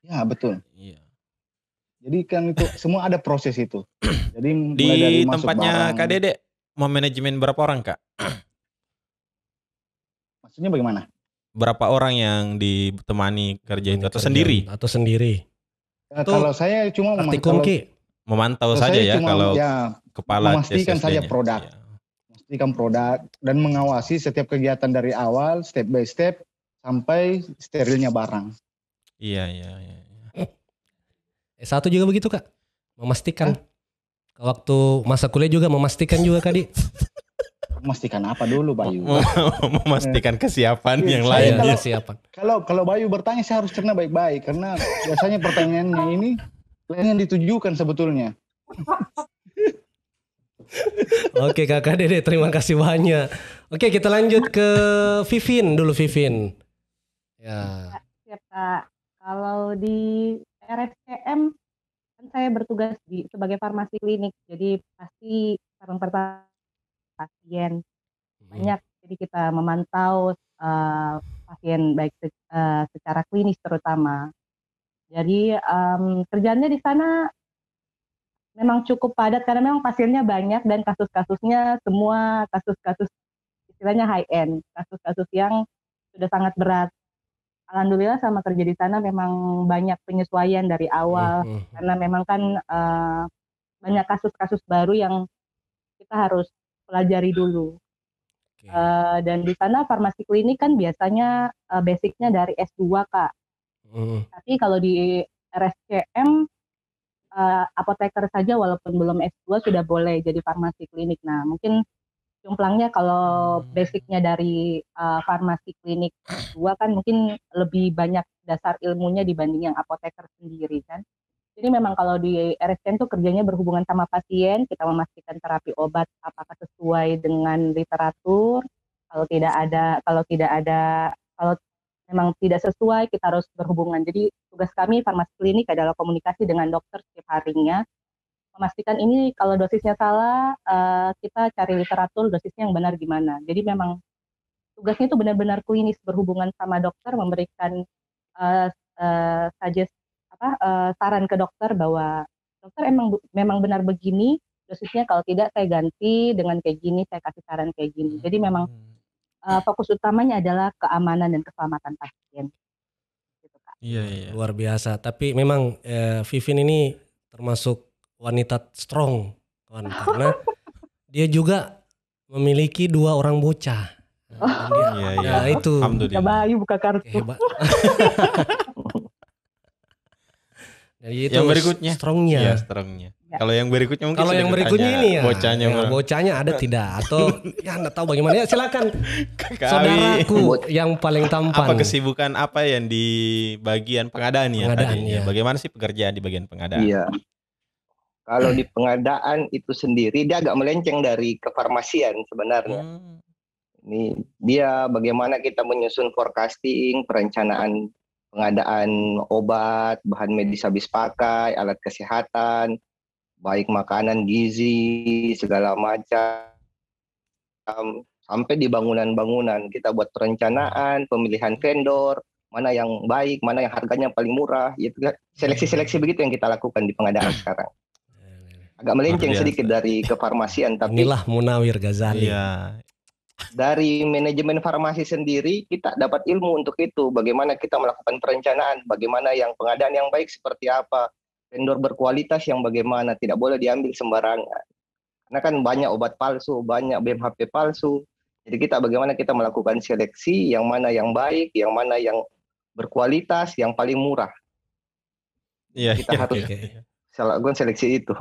Ya, betul. Iya. Jadi kan itu semua ada proses itu. Jadi di mulai dari tempatnya barang, Kak Dede mau manajemen berapa orang Kak? Maksudnya bagaimana? Berapa orang yang ditemani kerja itu atau sendiri? Atau sendiri. Ya, kalau saya cuma memantau saja ya kalau kepala memastikan saja produk. Ya. Memastikan produk dan mengawasi setiap kegiatan dari awal step by step sampai sterilnya barang. Iya. S1 juga begitu Kak? Memastikan. Waktu masa kuliah juga memastikan juga Kak Di? Memastikan apa dulu Bayu? Memastikan kesiapan yang lain. Kalau Bayu bertanya saya harus cerna baik-baik karena biasanya pertanyaannya ini lain yang ditujukan sebetulnya. Oke Kakak Dede, terima kasih banyak. Oke, kita lanjut ke Vivin dulu, Vivin. Ya. Siap Kak. Kalau di RSCM kan saya bertugas sebagai farmasi klinik. Jadi pasti tahun pertama pasien banyak. Jadi kita memantau pasien baik secara klinis terutama. Jadi kerjaannya di sana memang cukup padat karena memang pasiennya banyak dan kasus-kasusnya semua kasus-kasus istilahnya high end, kasus-kasus yang sudah sangat berat. Alhamdulillah sama kerja di sana memang banyak penyesuaian dari awal karena memang kan banyak kasus-kasus baru yang kita harus pelajari dulu. Dan di sana farmasi klinik kan biasanya basicnya dari S2 Kak. Tapi kalau di RSCM apoteker saja walaupun belum S2 sudah boleh jadi farmasi klinik. Nah mungkin jumplangnya kalau basicnya dari farmasi klinik S2 kan mungkin lebih banyak dasar ilmunya dibanding yang apoteker sendiri kan. Jadi memang kalau di RSCM tuh kerjanya berhubungan sama pasien, kita memastikan terapi obat apakah sesuai dengan literatur. Kalau memang tidak sesuai, kita harus berhubungan. Jadi tugas kami farmasi klinik adalah komunikasi dengan dokter setiap harinya, memastikan ini kalau dosisnya salah, kita cari literatur dosisnya yang benar gimana. Jadi memang tugasnya itu benar-benar klinis, berhubungan sama dokter, memberikan saran ke dokter bahwa dokter memang benar begini dosisnya, kalau tidak saya ganti dengan kayak gini, saya kasih saran kayak gini. Jadi memang fokus utamanya adalah keamanan dan keselamatan pasien. Gitu, Kak. Iya. Luar biasa. Tapi memang Vivin ini termasuk wanita strong, kawan, karena dia juga memiliki 2 orang bocah. Iya. Itu. Alhamdulillah. Bayu buka kartu. Hebat. Jadi itu yang berikutnya strongnya. Iya, strongnya. Kalau yang berikutnya mungkin ini ya bocahnya bocahnya ada tidak atau ya enggak tahu bagaimana, ya silakan Kak saudaraku yang paling tampan. Apa kesibukan apa yang di bagian pengadaan ya? Ya. Bagaimana sih pekerjaan di bagian pengadaan? Iya. Kalau di pengadaan itu sendiri dia agak melenceng dari kefarmasian sebenarnya. Ini dia bagaimana kita menyusun forecasting, perencanaan pengadaan obat, bahan medis habis pakai, alat kesehatan, baik makanan, gizi, segala macam, sampai di bangunan-bangunan kita buat perencanaan, pemilihan vendor, mana yang baik, mana yang harganya paling murah, itu seleksi-seleksi begitu yang kita lakukan di pengadaan sekarang. Agak melenceng sedikit dari kefarmasian, tapi inilah Munawir Ghazali. Iya. Dari manajemen farmasi sendiri kita dapat ilmu untuk itu, bagaimana kita melakukan perencanaan, bagaimana yang pengadaan yang baik seperti apa, vendor berkualitas yang bagaimana, tidak boleh diambil sembarangan. Karena kan banyak obat palsu, banyak BMHP palsu. Jadi bagaimana kita melakukan seleksi, yang mana yang baik, yang mana yang berkualitas, yang paling murah. Iya. Kita harus lakukan seleksi itu.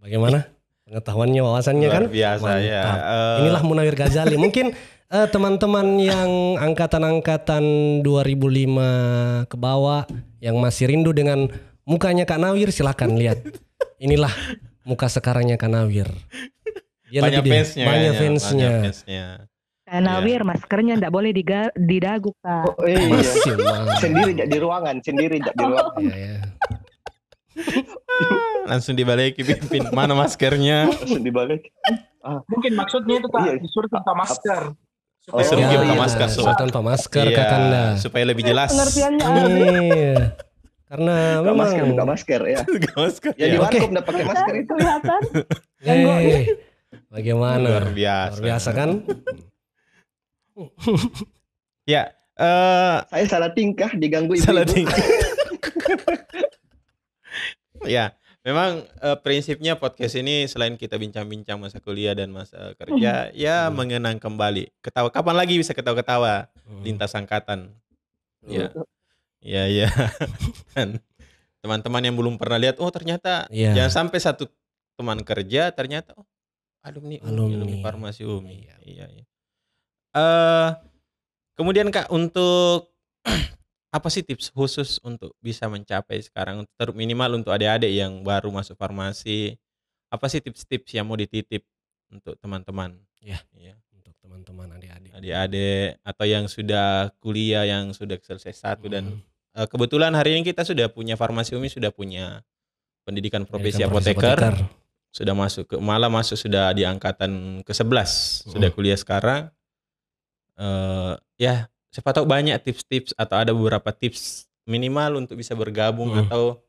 Bagaimana? Pengetahuannya, wawasannya kan? Luar biasa ya. Inilah Munawir Ghazali. Mungkin teman-teman yang angkatan-angkatan 2005 ke bawah yang masih rindu dengan mukanya Kak Nawir, silakan lihat. Inilah muka sekarangnya Kak Nawir. Dia banyak fansnya. Kak Nawir, maskernya enggak boleh di dagu, Kak. Oh iya. Sendiri di ruangan. Iya. Langsung dibalik pimpin, mana maskernya? Langsung dibalik. Mungkin maksudnya itu Kak, disuruh tanpa masker. Disuruh tanpa masker, tanpa masker Kakanda. Supaya lebih jelas. Pengertiannya Iya. Karena memang buka masker ya. Ya di warkop udah pakai masker itu. Kelihatan. Bagaimana? Luar biasa kan? Ya, saya salah tingkah diganggu ibu. Salah tingkah. Ya, memang prinsipnya podcast ini selain kita bincang-bincang masa kuliah dan masa kerja, ya mengenang kembali. Ketawa, kapan lagi bisa ketawa-ketawa lintas angkatan. Ya. Ya. Dan teman-teman yang belum pernah lihat, oh ternyata jangan sampai satu teman kerja ternyata alumni farmasi UMI. Iya. Kemudian Kak, untuk apa sih tips khusus untuk bisa mencapai sekarang, minimal untuk adik-adik yang baru masuk farmasi? Apa sih tips-tips yang mau dititip untuk teman-teman? Ya. Untuk teman-teman adik-adik. Adik-adik atau yang sudah kuliah, yang sudah selesai satu dan kebetulan hari ini kita sudah punya farmasi UMI, sudah punya pendidikan profesi apoteker. sudah malah masuk sudah di angkatan ke-11, sudah kuliah sekarang. Ya, siapa tahu banyak tips-tips atau ada beberapa tips minimal untuk bisa bergabung atau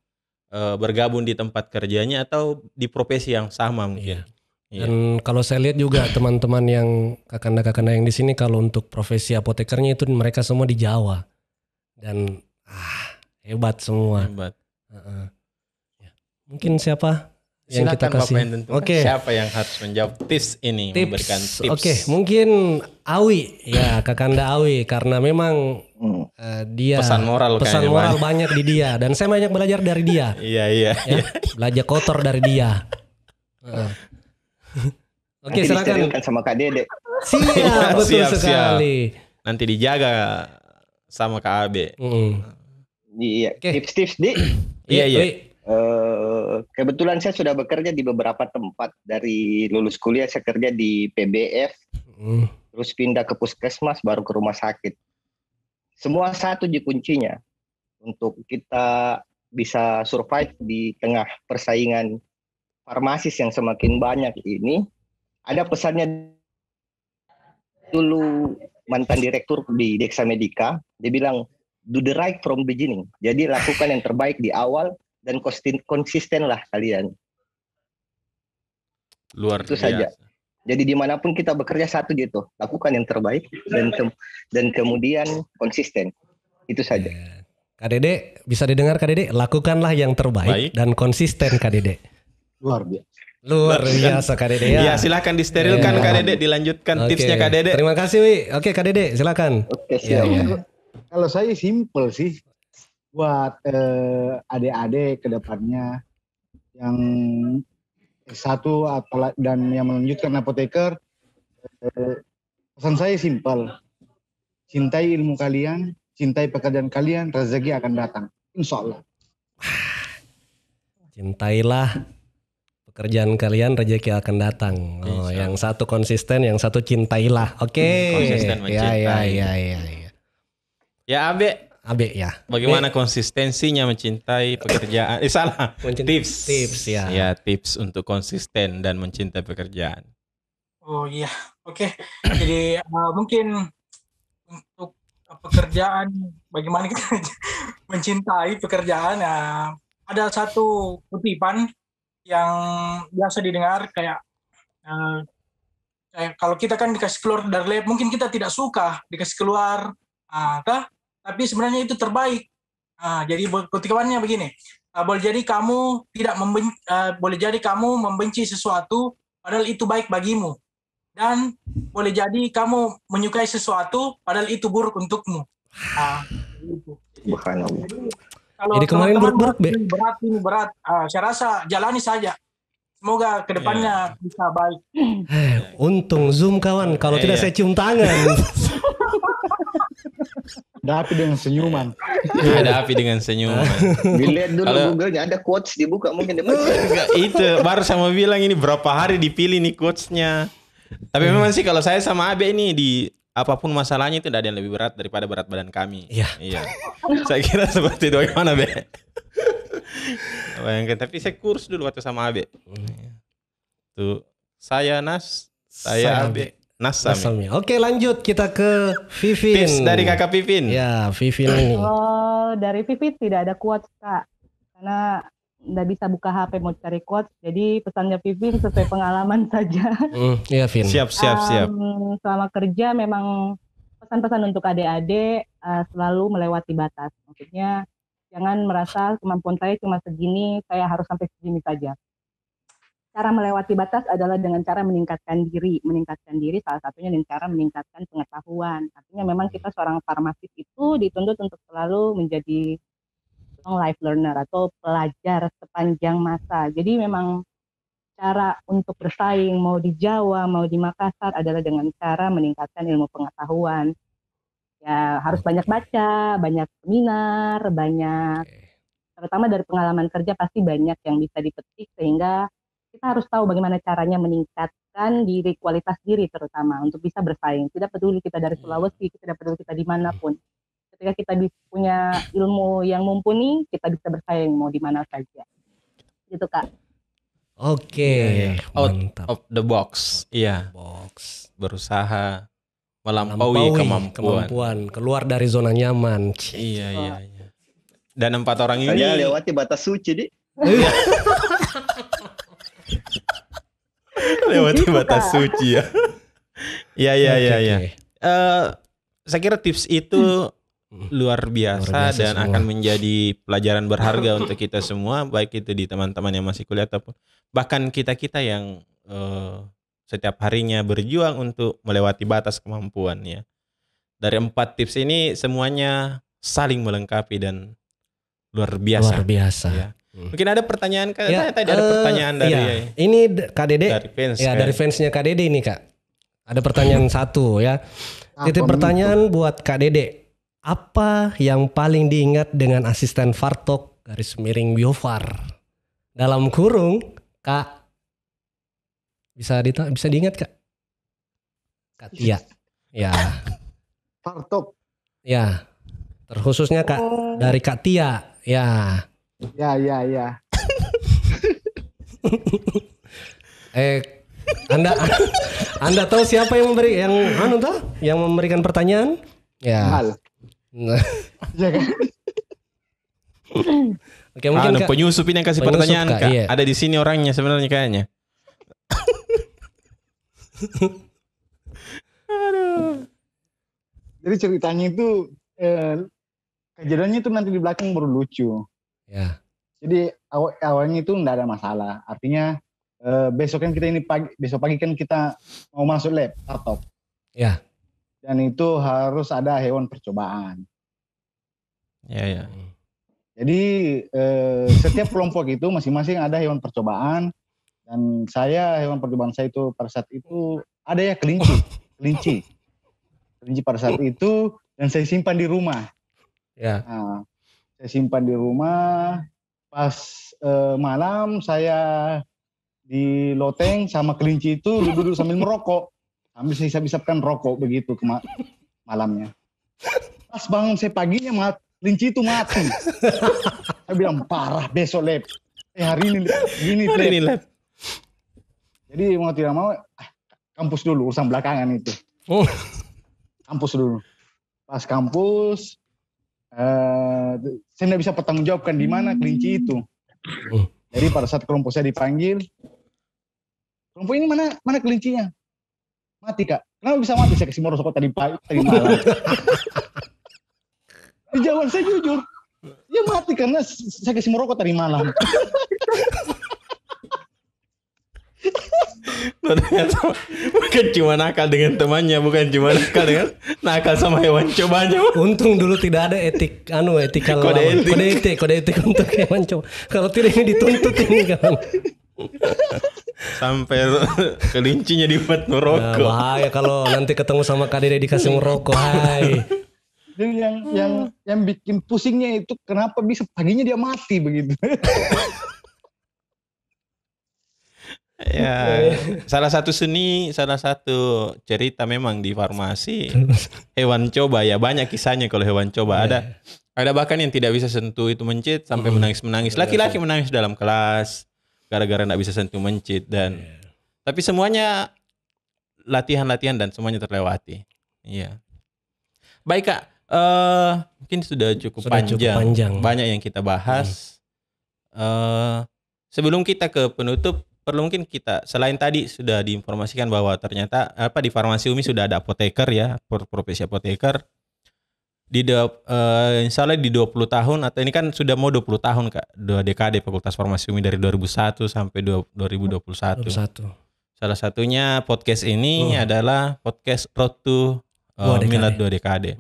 bergabung di tempat kerjanya atau di profesi yang sama mungkin. Iya. Dan kalau saya lihat juga teman-teman yang kakanda-kakanda yang di sini kalau untuk profesi apotekernya itu mereka semua di Jawa dan hebat semua. Hebat. Ya. Mungkin siapa yang kita Silakan kasih? Bapak yang tentukan. Siapa yang harus menjawab tips ini? Memberikan tips. Oke, mungkin Awi ya, kakanda Awi karena memang dia pesan moral banyak di dia dan saya banyak belajar dari dia. Iya. Ya, belajar kotor dari dia. Oke, silakan. Kan sama Kak Dede. Siap, betul sekali. Nanti dijaga sama Kak Abe. Iya, tips-tips di. Iya. Kebetulan saya sudah bekerja di beberapa tempat. Dari lulus kuliah saya kerja di PBF, terus pindah ke puskesmas, baru ke rumah sakit. Semua satu kuncinya untuk kita bisa survive di tengah persaingan farmasis yang semakin banyak ini. Ada pesannya dulu mantan direktur di Deksa Medika, dia bilang do the right from beginning. Jadi lakukan yang terbaik di awal dan konsisten lah kalian. Luar itu biasa. Saja. Jadi dimanapun kita bekerja satu gitu, lakukan yang terbaik dan kemudian konsisten. Itu saja. Kak Dede, bisa didengar Kak Dede? Lakukanlah yang terbaik dan konsisten Kak Dede. Luar biasa Kak Dede ya. Iya, silakan disterilkan Kak Dede, dilanjutkan tipsnya Kak Dede. Terima kasih Wi. Oke Kak Dede, silakan. Oke, siap. Kalau saya simple sih buat adik-adik ke depannya yang S1 dan yang melanjutkan apoteker, pesan saya simple. Cintai ilmu kalian, cintai pekerjaan kalian, rezeki akan datang. Insya Allah. Cintailah pekerjaan kalian, rezeki akan datang. Oh, yang satu konsisten, yang satu cintailah. Oke. Konsisten mencintai. Ya. Ya Abe ya. Bagaimana konsistensinya mencintai pekerjaan? Salah. Tips ya. Ya, tips untuk konsisten dan mencintai pekerjaan. Oh iya, oke. Jadi mungkin untuk pekerjaan, bagaimana kita mencintai pekerjaan? Ada satu kutipan yang biasa didengar kayak kalau kita kan dikasih keluar dari lab, mungkin kita tidak suka dikasih keluar, tapi sebenarnya itu terbaik. Jadi kutipannya begini, boleh jadi kamu membenci sesuatu padahal itu baik bagimu, dan boleh jadi kamu menyukai sesuatu padahal itu buruk untukmu. Jadi kemarin berat. Saya rasa jalani saja. Semoga kedepannya bisa baik. Untung Zoom kawan, kalau tidak saya cium tangan. Ada api dengan senyuman. Dilihat dulu Google-nya, ada quotes dibuka mungkin. Itu baru sama bilang ini berapa hari dipilih nih quotes-nya. Tapi memang sih kalau saya sama Abe ini di apapun masalahnya itu tidak ada yang lebih berat daripada berat badan kami. Iya. Saya kira seperti itu. Bagaimana Be? Bayangkan, tapi saya kursus dulu waktu sama Abe. Tuh, saya Abe. Nasami. Oke, lanjut kita ke Vivin. Tips dari Kakak Vivin. Ya, Vivin ini. Dari Vivin tidak ada quotes Kak, karena nggak bisa buka HP mau cari quotes. Jadi pesannya Vivin sesuai pengalaman saja. Iya, Vin. Siap. Selama kerja memang pesan-pesan untuk adik-adik selalu melewati batas. Maksudnya jangan merasa kemampuan saya cuma segini, saya harus sampai segini saja. Cara melewati batas adalah dengan cara meningkatkan diri salah satunya dengan cara meningkatkan pengetahuan. Artinya memang kita seorang farmasis itu dituntut untuk selalu menjadi long life learner atau pelajar sepanjang masa. Jadi memang cara untuk bersaing mau di Jawa mau di Makassar adalah dengan cara meningkatkan ilmu pengetahuan. Ya harus banyak baca, banyak seminar, terutama dari pengalaman kerja pasti banyak yang bisa dipetik sehingga kita harus tahu bagaimana caranya meningkatkan kualitas diri terutama untuk bisa bersaing. Tidak peduli kita dari Sulawesi, tidak peduli kita dimanapun. Ketika kita punya ilmu yang mumpuni, kita bisa bersaing mau di mana saja. Gitu Kak. Oke, Out mantap. of the box. Iya, Box. berusaha melampaui kemampuan. keluar dari zona nyaman. Iya, iya, iya. Dan 4 orang ini Saya lewati batas suci, Dik. lewati Gitu, batas Kak. suci ya. Iya, iya, Oke, iya, iya. oke. Saya kira tips itu luar biasa Luar biasa dan semua. akan menjadi pelajaran berharga untuk kita semua, baik itu di teman-teman yang masih kuliah ataupun bahkan kita-kita yang setiap harinya berjuang untuk melewati batas kemampuan ya. Dari 4 tips ini semuanya saling melengkapi dan luar biasa. Luar biasa. Ya. Hmm. Mungkin ada pertanyaan Kak? Ya, Tadi ada pertanyaan dari iya. Ini Kak Dede. dari fans. Ya, kan? dari fansnya Kak Dede ini Kak. Ada pertanyaan satu ya. Titik pertanyaan buat Kak Dede. Apa yang paling diingat dengan asisten Vartok _Biofar? Dalam kurung Kak. Bisa diingat Kak? Kak Tia. Ya. Vartok. Ya. Terkhususnya Kak dari Kak Tia. Ya. Ya. Anda tahu siapa yang memberikan pertanyaan? Ya. Hal. Nah, Ya kan? oke, mungkin Kak. penyusup ini yang kasih Penyusup, pertanyaan Kak, Kak. iya. Ada di sini orangnya sebenarnya kayaknya. Jadi ceritanya itu kejadiannya itu nanti di belakang baru lucu. Ya. Jadi awalnya itu enggak ada masalah. Artinya besok pagi kan kita mau masuk lab Vartok. Ya. Dan itu harus ada hewan percobaan. Ya. Jadi setiap kelompok itu masing-masing ada hewan percobaan. Dan hewan percobaan saya itu pada saat itu ada ya kelinci pada saat itu, dan saya simpan di rumah. Ya. Nah, saya simpan di rumah. Pas malam saya di loteng sama kelinci itu duduk sambil merokok, sambil saya hisap-hisapkan rokok begitu malamnya. Pas bangun saya paginya kelinci itu mati. Saya bilang parah, besok lab. Hari ini lab. Jadi mau tidak mau kampus dulu, urusan belakangan itu. Kampus dulu. Pas kampus saya tidak bisa pertanggungjawabkan di mana kelinci itu. Jadi pada saat kelompok saya dipanggil, kelompok ini mana kelincinya? Mati Kak. Kenapa bisa mati? Saya kasih merosot tadi malam. Jawaban saya jujur. Dia mati karena saya kasih merokok tadi malam. Bukan cuma nakal dengan temannya, bukan cuma nakal sama hewan cobanya. Untung dulu tidak ada etikal kode etik untuk hewan coba. Kalau tidak ini dituntut ini kan. Sampai kelincinya dibuat Nah, merokok. bahaya kalau nanti ketemu sama Kak Dede dikasih merokok. Hai. Dan yang bikin pusingnya itu kenapa bisa paginya dia mati begitu. Ya, salah satu cerita memang di farmasi hewan coba ya, banyak kisahnya kalau hewan coba. Ada bahkan yang tidak bisa sentuh itu mencit sampai menangis. Laki-laki menangis dalam kelas gara-gara tidak bisa sentuh mencit tapi semuanya latihan dan semuanya terlewati. Iya. Baik Kak, mungkin sudah cukup panjang. Banyak yang kita bahas. Sebelum kita ke penutup, perlu mungkin kita selain tadi sudah diinformasikan bahwa ternyata di Farmasi UMI sudah ada apoteker ya, profesi apoteker. Insya Allah di 20 tahun atau ini kan sudah mau 20 tahun Kak, 2 dekade Fakultas Farmasi UMI dari 2001 sampai 2021. Salah satunya podcast ini adalah podcast Road to Milad 2 dekade.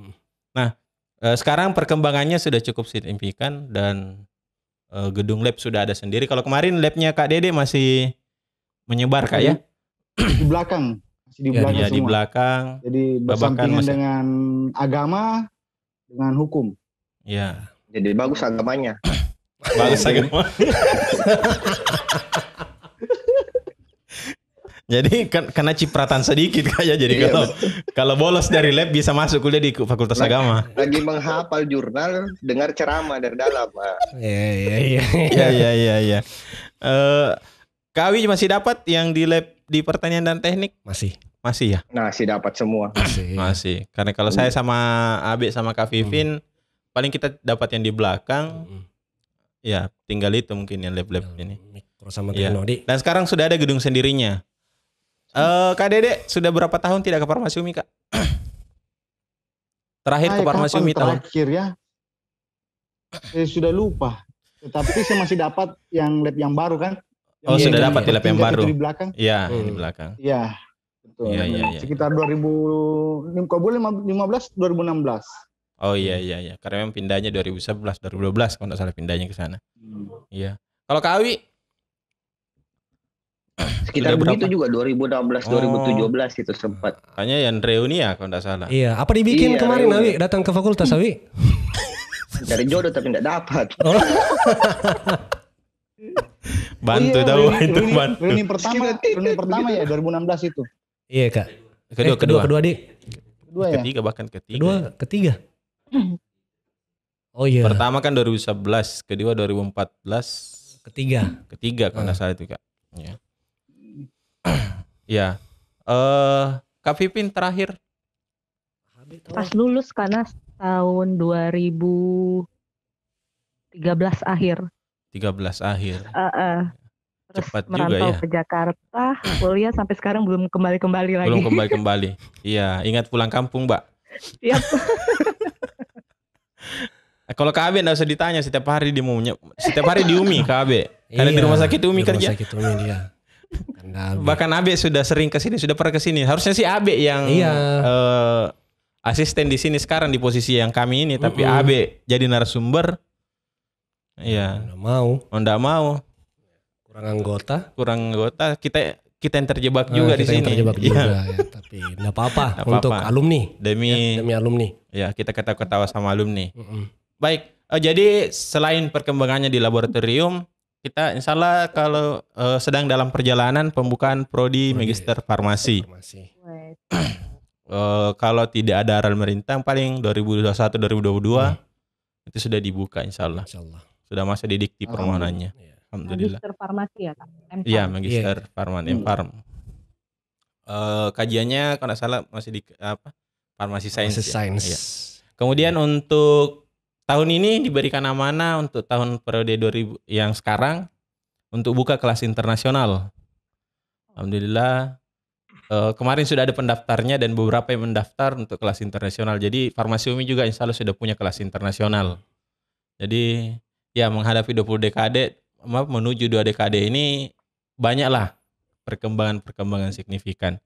Nah, sekarang perkembangannya sudah cukup signifikan dan gedung lab sudah ada sendiri. Kalau kemarin labnya Kak Dede masih menyebar Kak ya? Di belakang. Masih di belakang semua. Di belakang. Jadi bersampingan dengan agama, dengan hukum. Iya. Jadi bagus agamanya. Bagus agama. Jadi kena cipratan sedikit Kak ya. Jadi kalau bolos dari lab bisa masuk kuliah di Fakultas Agama. Lagi menghafal jurnal, dengar ceramah dari dalam. Iya. Iya. Kak Awi masih dapat yang di lab di pertanian dan teknik? Masih. Masih ya? Nah, dapat semua. Masih. Karena kalau saya sama Abe sama Kak Vivin paling kita dapat yang di belakang. Ya, tinggal itu mungkin yang lab-lab ini. Mikro sama Iya. teknologi. Dan sekarang sudah ada gedung sendirinya. Kak Dede sudah berapa tahun tidak ke Farmasi Umi, Kak? Terakhir ke Farmasi kapan Umi tahun. terakhir ya? Sudah lupa. Tetapi saya masih dapat yang lab yang baru kan? Oh, Yang sudah di dapat di lab yang tingkat baru. itu di belakang. Iya, di belakang. Iya. Betul. Iya, iya, iya. Sekitar 2015 2016. Oh iya. Karena memang pindahnya 2011, 2012 kalau nggak salah pindahnya ke sana. Iya. Kalau Kak Awi Sekitar sudah begitu berapa? juga 2016 2017 itu sempat. Kayaknya yang reuni ya kalau nggak salah. Iya, apa dibikin Iya, kemarin reuni. Awi datang ke fakultas Awi? Cari jodoh tapi tidak dapat. Bantu tahu itu bantu. Reuni pertama ya 2016 itu. Iya, Kak. Kedua. Dik. Kedua ya. Ketiga bahkan ketiga. Ketiga. Oh iya. Pertama kan 2011, kedua 2014, ketiga kalau nggak salah itu, Kak. Iya. Ya. Kak Vivin terakhir Pas lulus karena tahun 2013 akhir. 13 akhir. Terus Cepat juga merantau ya. ke Jakarta, kuliah sampai sekarang belum kembali lagi. Belum kembali. Iya, ingat pulang kampung, Mbak. Siap. Kalau Kak Abe enggak usah ditanya setiap hari di Umi Kak Abe. Karena di rumah sakit Umi kerja. Rumah sakit Umi dia. Bahkan Abe sudah sering ke sini, sudah pernah ke sini. Harusnya sih Abe yang asisten di sini sekarang di posisi yang kami ini, tapi Abe jadi narasumber. Iya. Enggak mau. Kurang anggota. Kita yang terjebak juga di sini. Terjebak juga ya, tapi enggak apa-apa untuk alumni. Demi alumni. Ya, kita ketawa-ketawa sama alumni. Baik, jadi selain perkembangannya di laboratorium, kita insya Allah kalau sedang dalam perjalanan pembukaan prodi Magister Farmasi. Kalau tidak ada arahan pemerintah, paling 2021-2022 itu sudah dibuka insya Allah. Sudah masuk di dikti permohonannya. Alhamdulillah. Magister Farmasi ya, Kak? Iya, Magister Farman, M-Farm. Kajiannya kalau nggak salah masih di Farmasi Sains. Ya. Kemudian untuk tahun ini diberikan amanah untuk tahun periode 2000 yang sekarang untuk buka kelas internasional. Alhamdulillah kemarin sudah ada pendaftarnya dan beberapa yang mendaftar untuk kelas internasional. Jadi Farmasi Umi juga insya Allah sudah punya kelas internasional. Jadi ya menghadapi 20 dekade, menuju 2 dekade ini banyaklah perkembangan signifikan.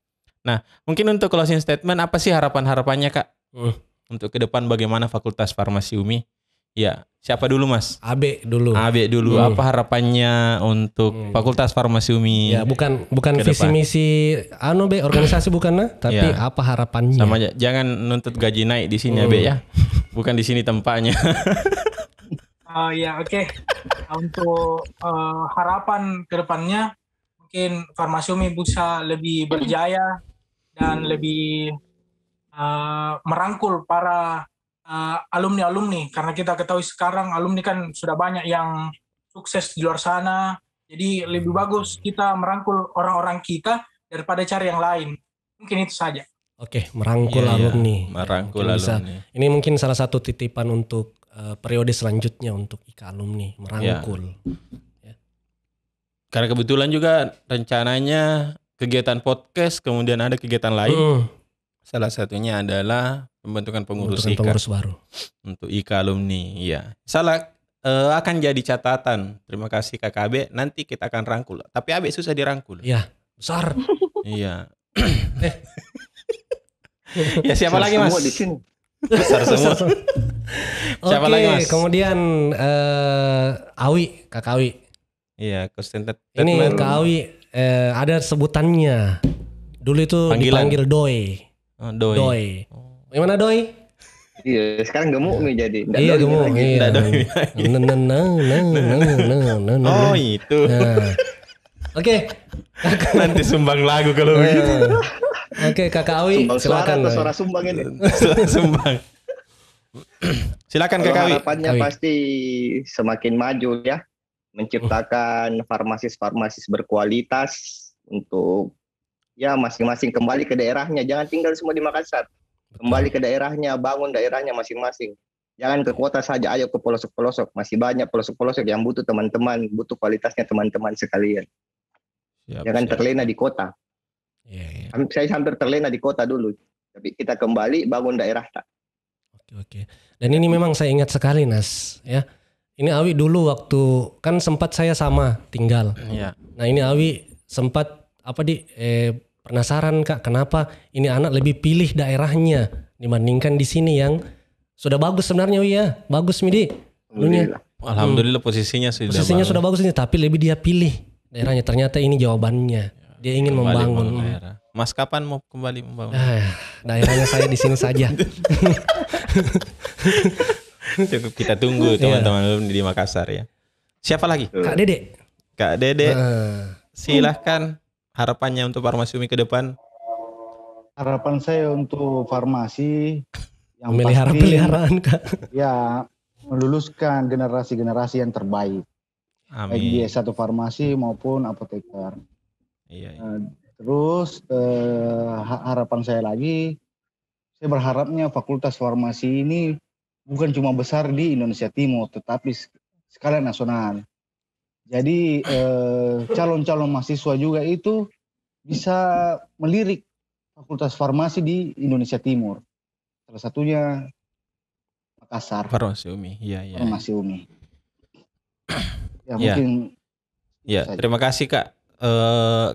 Nah, mungkin untuk closing statement apa sih harapannya Kak? Untuk ke depan bagaimana Fakultas Farmasi Umi? Ya, siapa dulu Mas? Abe dulu. Apa harapannya untuk Fakultas Farmasi Umi? Ya, bukan visi misi organisasi bukan nah, tapi apa harapannya? Sama aja, jangan nuntut gaji naik di sini Abe ya. Bukan di sini tempatnya. Oke. Untuk harapan ke depannya mungkin Farmasi Umi bisa lebih berjaya dan lebih merangkul para alumni karena kita ketahui sekarang alumni kan sudah banyak yang sukses di luar sana. Jadi lebih bagus kita merangkul orang-orang kita daripada cari yang lain. Mungkin itu saja. Oke, merangkul alumni. Merangkul alumni. Ini mungkin salah satu titipan untuk periode selanjutnya untuk IKA alumni, merangkul. Ya. Karena kebetulan juga rencananya kegiatan podcast, kemudian ada kegiatan lain. Salah satunya adalah pembentukan pengurus baru untuk IKA alumni. Iya. Salah akan jadi catatan. Terima kasih Kakak Abe. Nanti kita akan rangkul. Tapi Abe susah dirangkul. Iya, besar. Iya. Ya siapa lagi Mas? Semua di sini. Besar semua. Siapa lagi Mas? Kemudian Kak Awi. Iya, Konstantin. Ini Kak Awi ada sebutannya. Dulu itu dipanggil Doi. Doi. Gimana Doi? Iya, sekarang gemuk nih jadi. Iya gemuk. Oh itu. Oke. Nanti sumbang lagu kalau begitu. Oke, Kakak Awi, silakan. Suara sumbang ini. Sumbang. Silakan Kakak Awi. Harapannya pasti semakin maju ya. menciptakan farmasis-farmasis berkualitas untuk ya masing-masing kembali ke daerahnya. Jangan tinggal semua di Makassar. Kembali ke daerahnya, bangun daerahnya masing-masing. Jangan ke kota saja, ayo ke pelosok-pelosok. Masih banyak pelosok-pelosok yang butuh teman-teman, butuh kualitasnya teman-teman sekalian. Jangan terlena di kota. Saya hampir terlena di kota dulu. Tapi kita kembali bangun daerah. Oke. Dan ini memang saya ingat sekali, Nas. Ya, ini Awi dulu waktu kan sempat saya sama tinggal. Iya. Nah ini Awi sempat penasaran Kak, kenapa ini anak lebih pilih daerahnya dibandingkan di sini yang sudah bagus sebenarnya, Wi ya, bagus Midi. Alhamdulillah posisinya sudah bagus ini, tapi lebih dia pilih daerahnya. Ternyata ini jawabannya. Dia ingin membangun. Mas kapan mau kembali membangun? Daerahnya saya di sini saja. Cukup kita tunggu teman-teman di Makassar ya. Siapa lagi? Kak Dede. Kak Dede. Silahkan harapannya untuk Farmasi UMI ke depan. Harapan saya untuk farmasi yang memelihara peliharaan Kak. Ya, meluluskan generasi-generasi yang terbaik. Amin. Baik di S1 farmasi maupun apoteker. Iya. Terus harapan saya lagi, saya berharapnya fakultas farmasi ini bukan cuma besar di Indonesia Timur, tetapi skala nasional. Jadi calon-calon mahasiswa juga itu bisa melirik fakultas farmasi di Indonesia Timur. Salah satunya Makassar. Farmasi UMI, iya. Farmasi UMI. Ya mungkin. Ya, terima kasih Kak.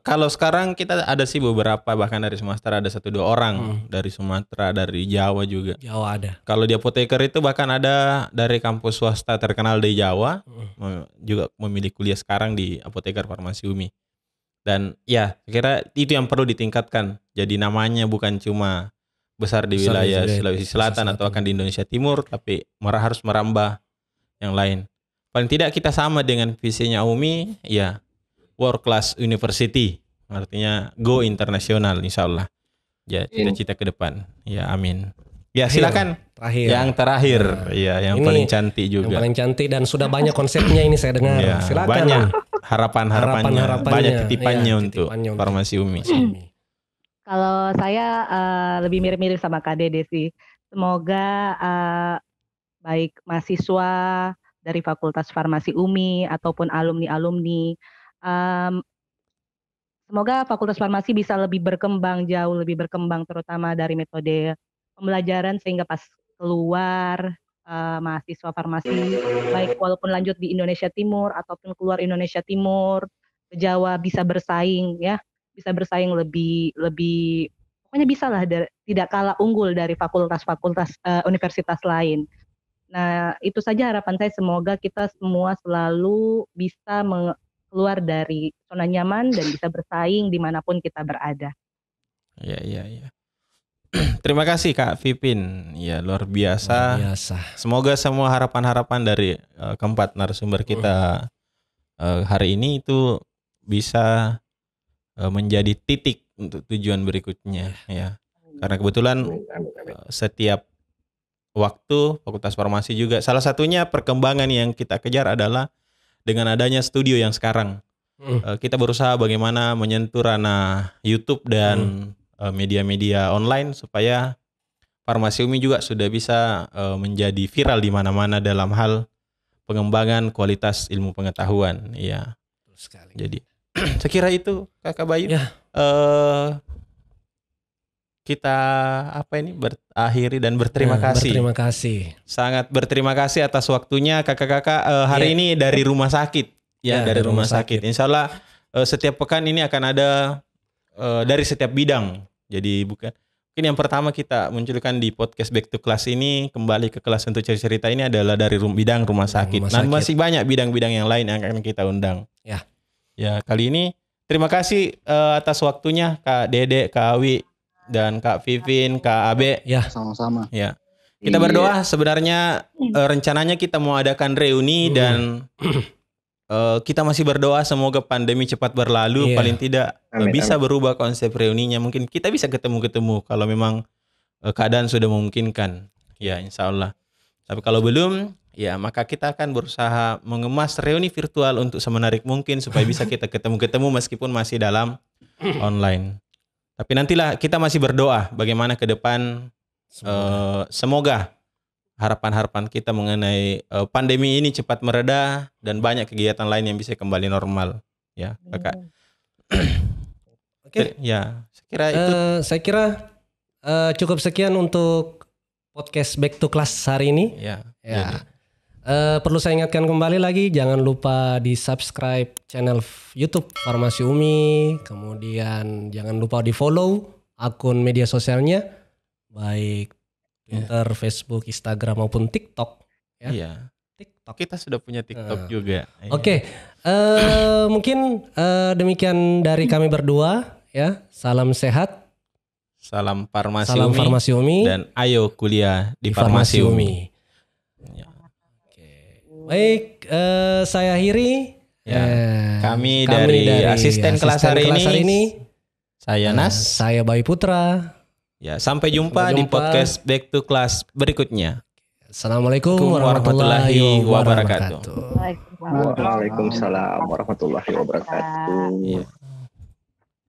Kalau sekarang kita ada sih beberapa, bahkan dari Sumatera ada 1-2 orang, dari Sumatera, dari Jawa juga. Jawa ada. Kalau di apoteker itu bahkan ada dari kampus swasta terkenal di Jawa, juga memilih kuliah sekarang di apoteker Farmasi UMI. Dan ya, kira itu yang perlu ditingkatkan. Jadi namanya bukan cuma besar di wilayah Sulawesi Selatan atau akan di Indonesia Timur, tapi harus merambah yang lain. Paling tidak kita sama dengan visinya UMI, ya. World Class University, artinya go internasional insyaallah. Ya, cita-cita ke depan. Ya, amin. Ya, silakan. Yang terakhir, ya, yang paling cantik juga. Yang paling cantik dan sudah banyak konsepnya ini saya dengar. Ya, silakan. Banyak harapan-harapannya, banyak titipannya untuk titipannya Farmasi UMI. Kalau saya lebih mirip-mirip sama Kak Dede sih. Semoga baik mahasiswa dari Fakultas Farmasi UMI ataupun alumni-alumni, semoga Fakultas Farmasi bisa lebih berkembang, jauh lebih berkembang, terutama dari metode pembelajaran sehingga pas keluar mahasiswa farmasi, baik walaupun lanjut di Indonesia Timur ataupun keluar Indonesia Timur ke Jawa bisa bersaing ya, bisa bersaing lebih pokoknya bisa lah tidak kalah unggul dari fakultas-fakultas universitas lain. Nah itu saja harapan saya, semoga kita semua selalu bisa keluar dari zona nyaman dan bisa bersaing dimanapun kita berada. Iya. Terima kasih Kak Vipin. Ya luar biasa. Semoga semua harapan-harapan dari keempat narasumber kita hari ini itu bisa menjadi titik untuk tujuan berikutnya. Ya. Karena kebetulan setiap waktu Fakultas Farmasi juga salah satunya perkembangan yang kita kejar adalah dengan adanya studio yang sekarang. Kita berusaha bagaimana menyentuh ranah YouTube dan media-media online supaya Farmasi UMI juga sudah bisa menjadi viral di mana-mana dalam hal pengembangan kualitas ilmu pengetahuan. Ya. Jadi saya kira itu Kakak Bayu. Ya. Kita berakhiri dan berterima kasih. Berterima kasih. Sangat berterima kasih atas waktunya kakak-kakak hari ini dari rumah sakit. Ya, dari rumah sakit. Insya Allah setiap pekan ini akan ada dari setiap bidang. Jadi mungkin yang pertama kita munculkan di podcast Back to Class ini, kembali ke kelas untuk cerita ini adalah dari bidang rumah sakit. Dan masih banyak bidang-bidang yang lain yang akan kita undang. Ya, kali ini terima kasih atas waktunya Kak Dede, Kak Awi, dan Kak Vivin, Kak Abe. Ya, sama-sama. Ya. Kita berdoa sebenarnya rencananya kita mau adakan reuni dan kita masih berdoa semoga pandemi cepat berlalu, paling tidak bisa berubah konsep reuninya. Mungkin kita bisa ketemu-ketemu kalau memang keadaan sudah memungkinkan. Ya, insya Allah. Tapi kalau belum, Ya, maka kita akan berusaha mengemas reuni virtual untuk semenarik mungkin supaya bisa kita ketemu-ketemu meskipun masih dalam online. Tapi nantilah kita masih berdoa bagaimana ke depan semoga harapan-harapan kita mengenai pandemi ini cepat mereda dan banyak kegiatan lain yang bisa kembali normal. Ya, Kakak. Oke. Ya, saya kira itu. Cukup sekian untuk podcast Back to Class hari ini. Ya. Ya. Perlu saya ingatkan kembali lagi, jangan lupa di subscribe channel YouTube Farmasi Umi, kemudian jangan lupa di follow akun media sosialnya, baik Twitter, Facebook, Instagram maupun TikTok. Ya. Iya. TikTok. Kita sudah punya TikTok juga. Oke. Mungkin demikian dari kami berdua. Ya, salam sehat. Salam Farmasi Salam Umi. Farmasi Umi. Dan ayo kuliah di Farmasi Umi. Ya. Baik, saya Hiri. Ya, kami dari asisten kelas hari ini. Saya Nas. Saya Bayu Putra. Ya, sampai jumpa di podcast Back to Class berikutnya. Assalamualaikum warahmatullahi wabarakatuh. Waalaikumsalam warahmatullahi wabarakatuh. Iya.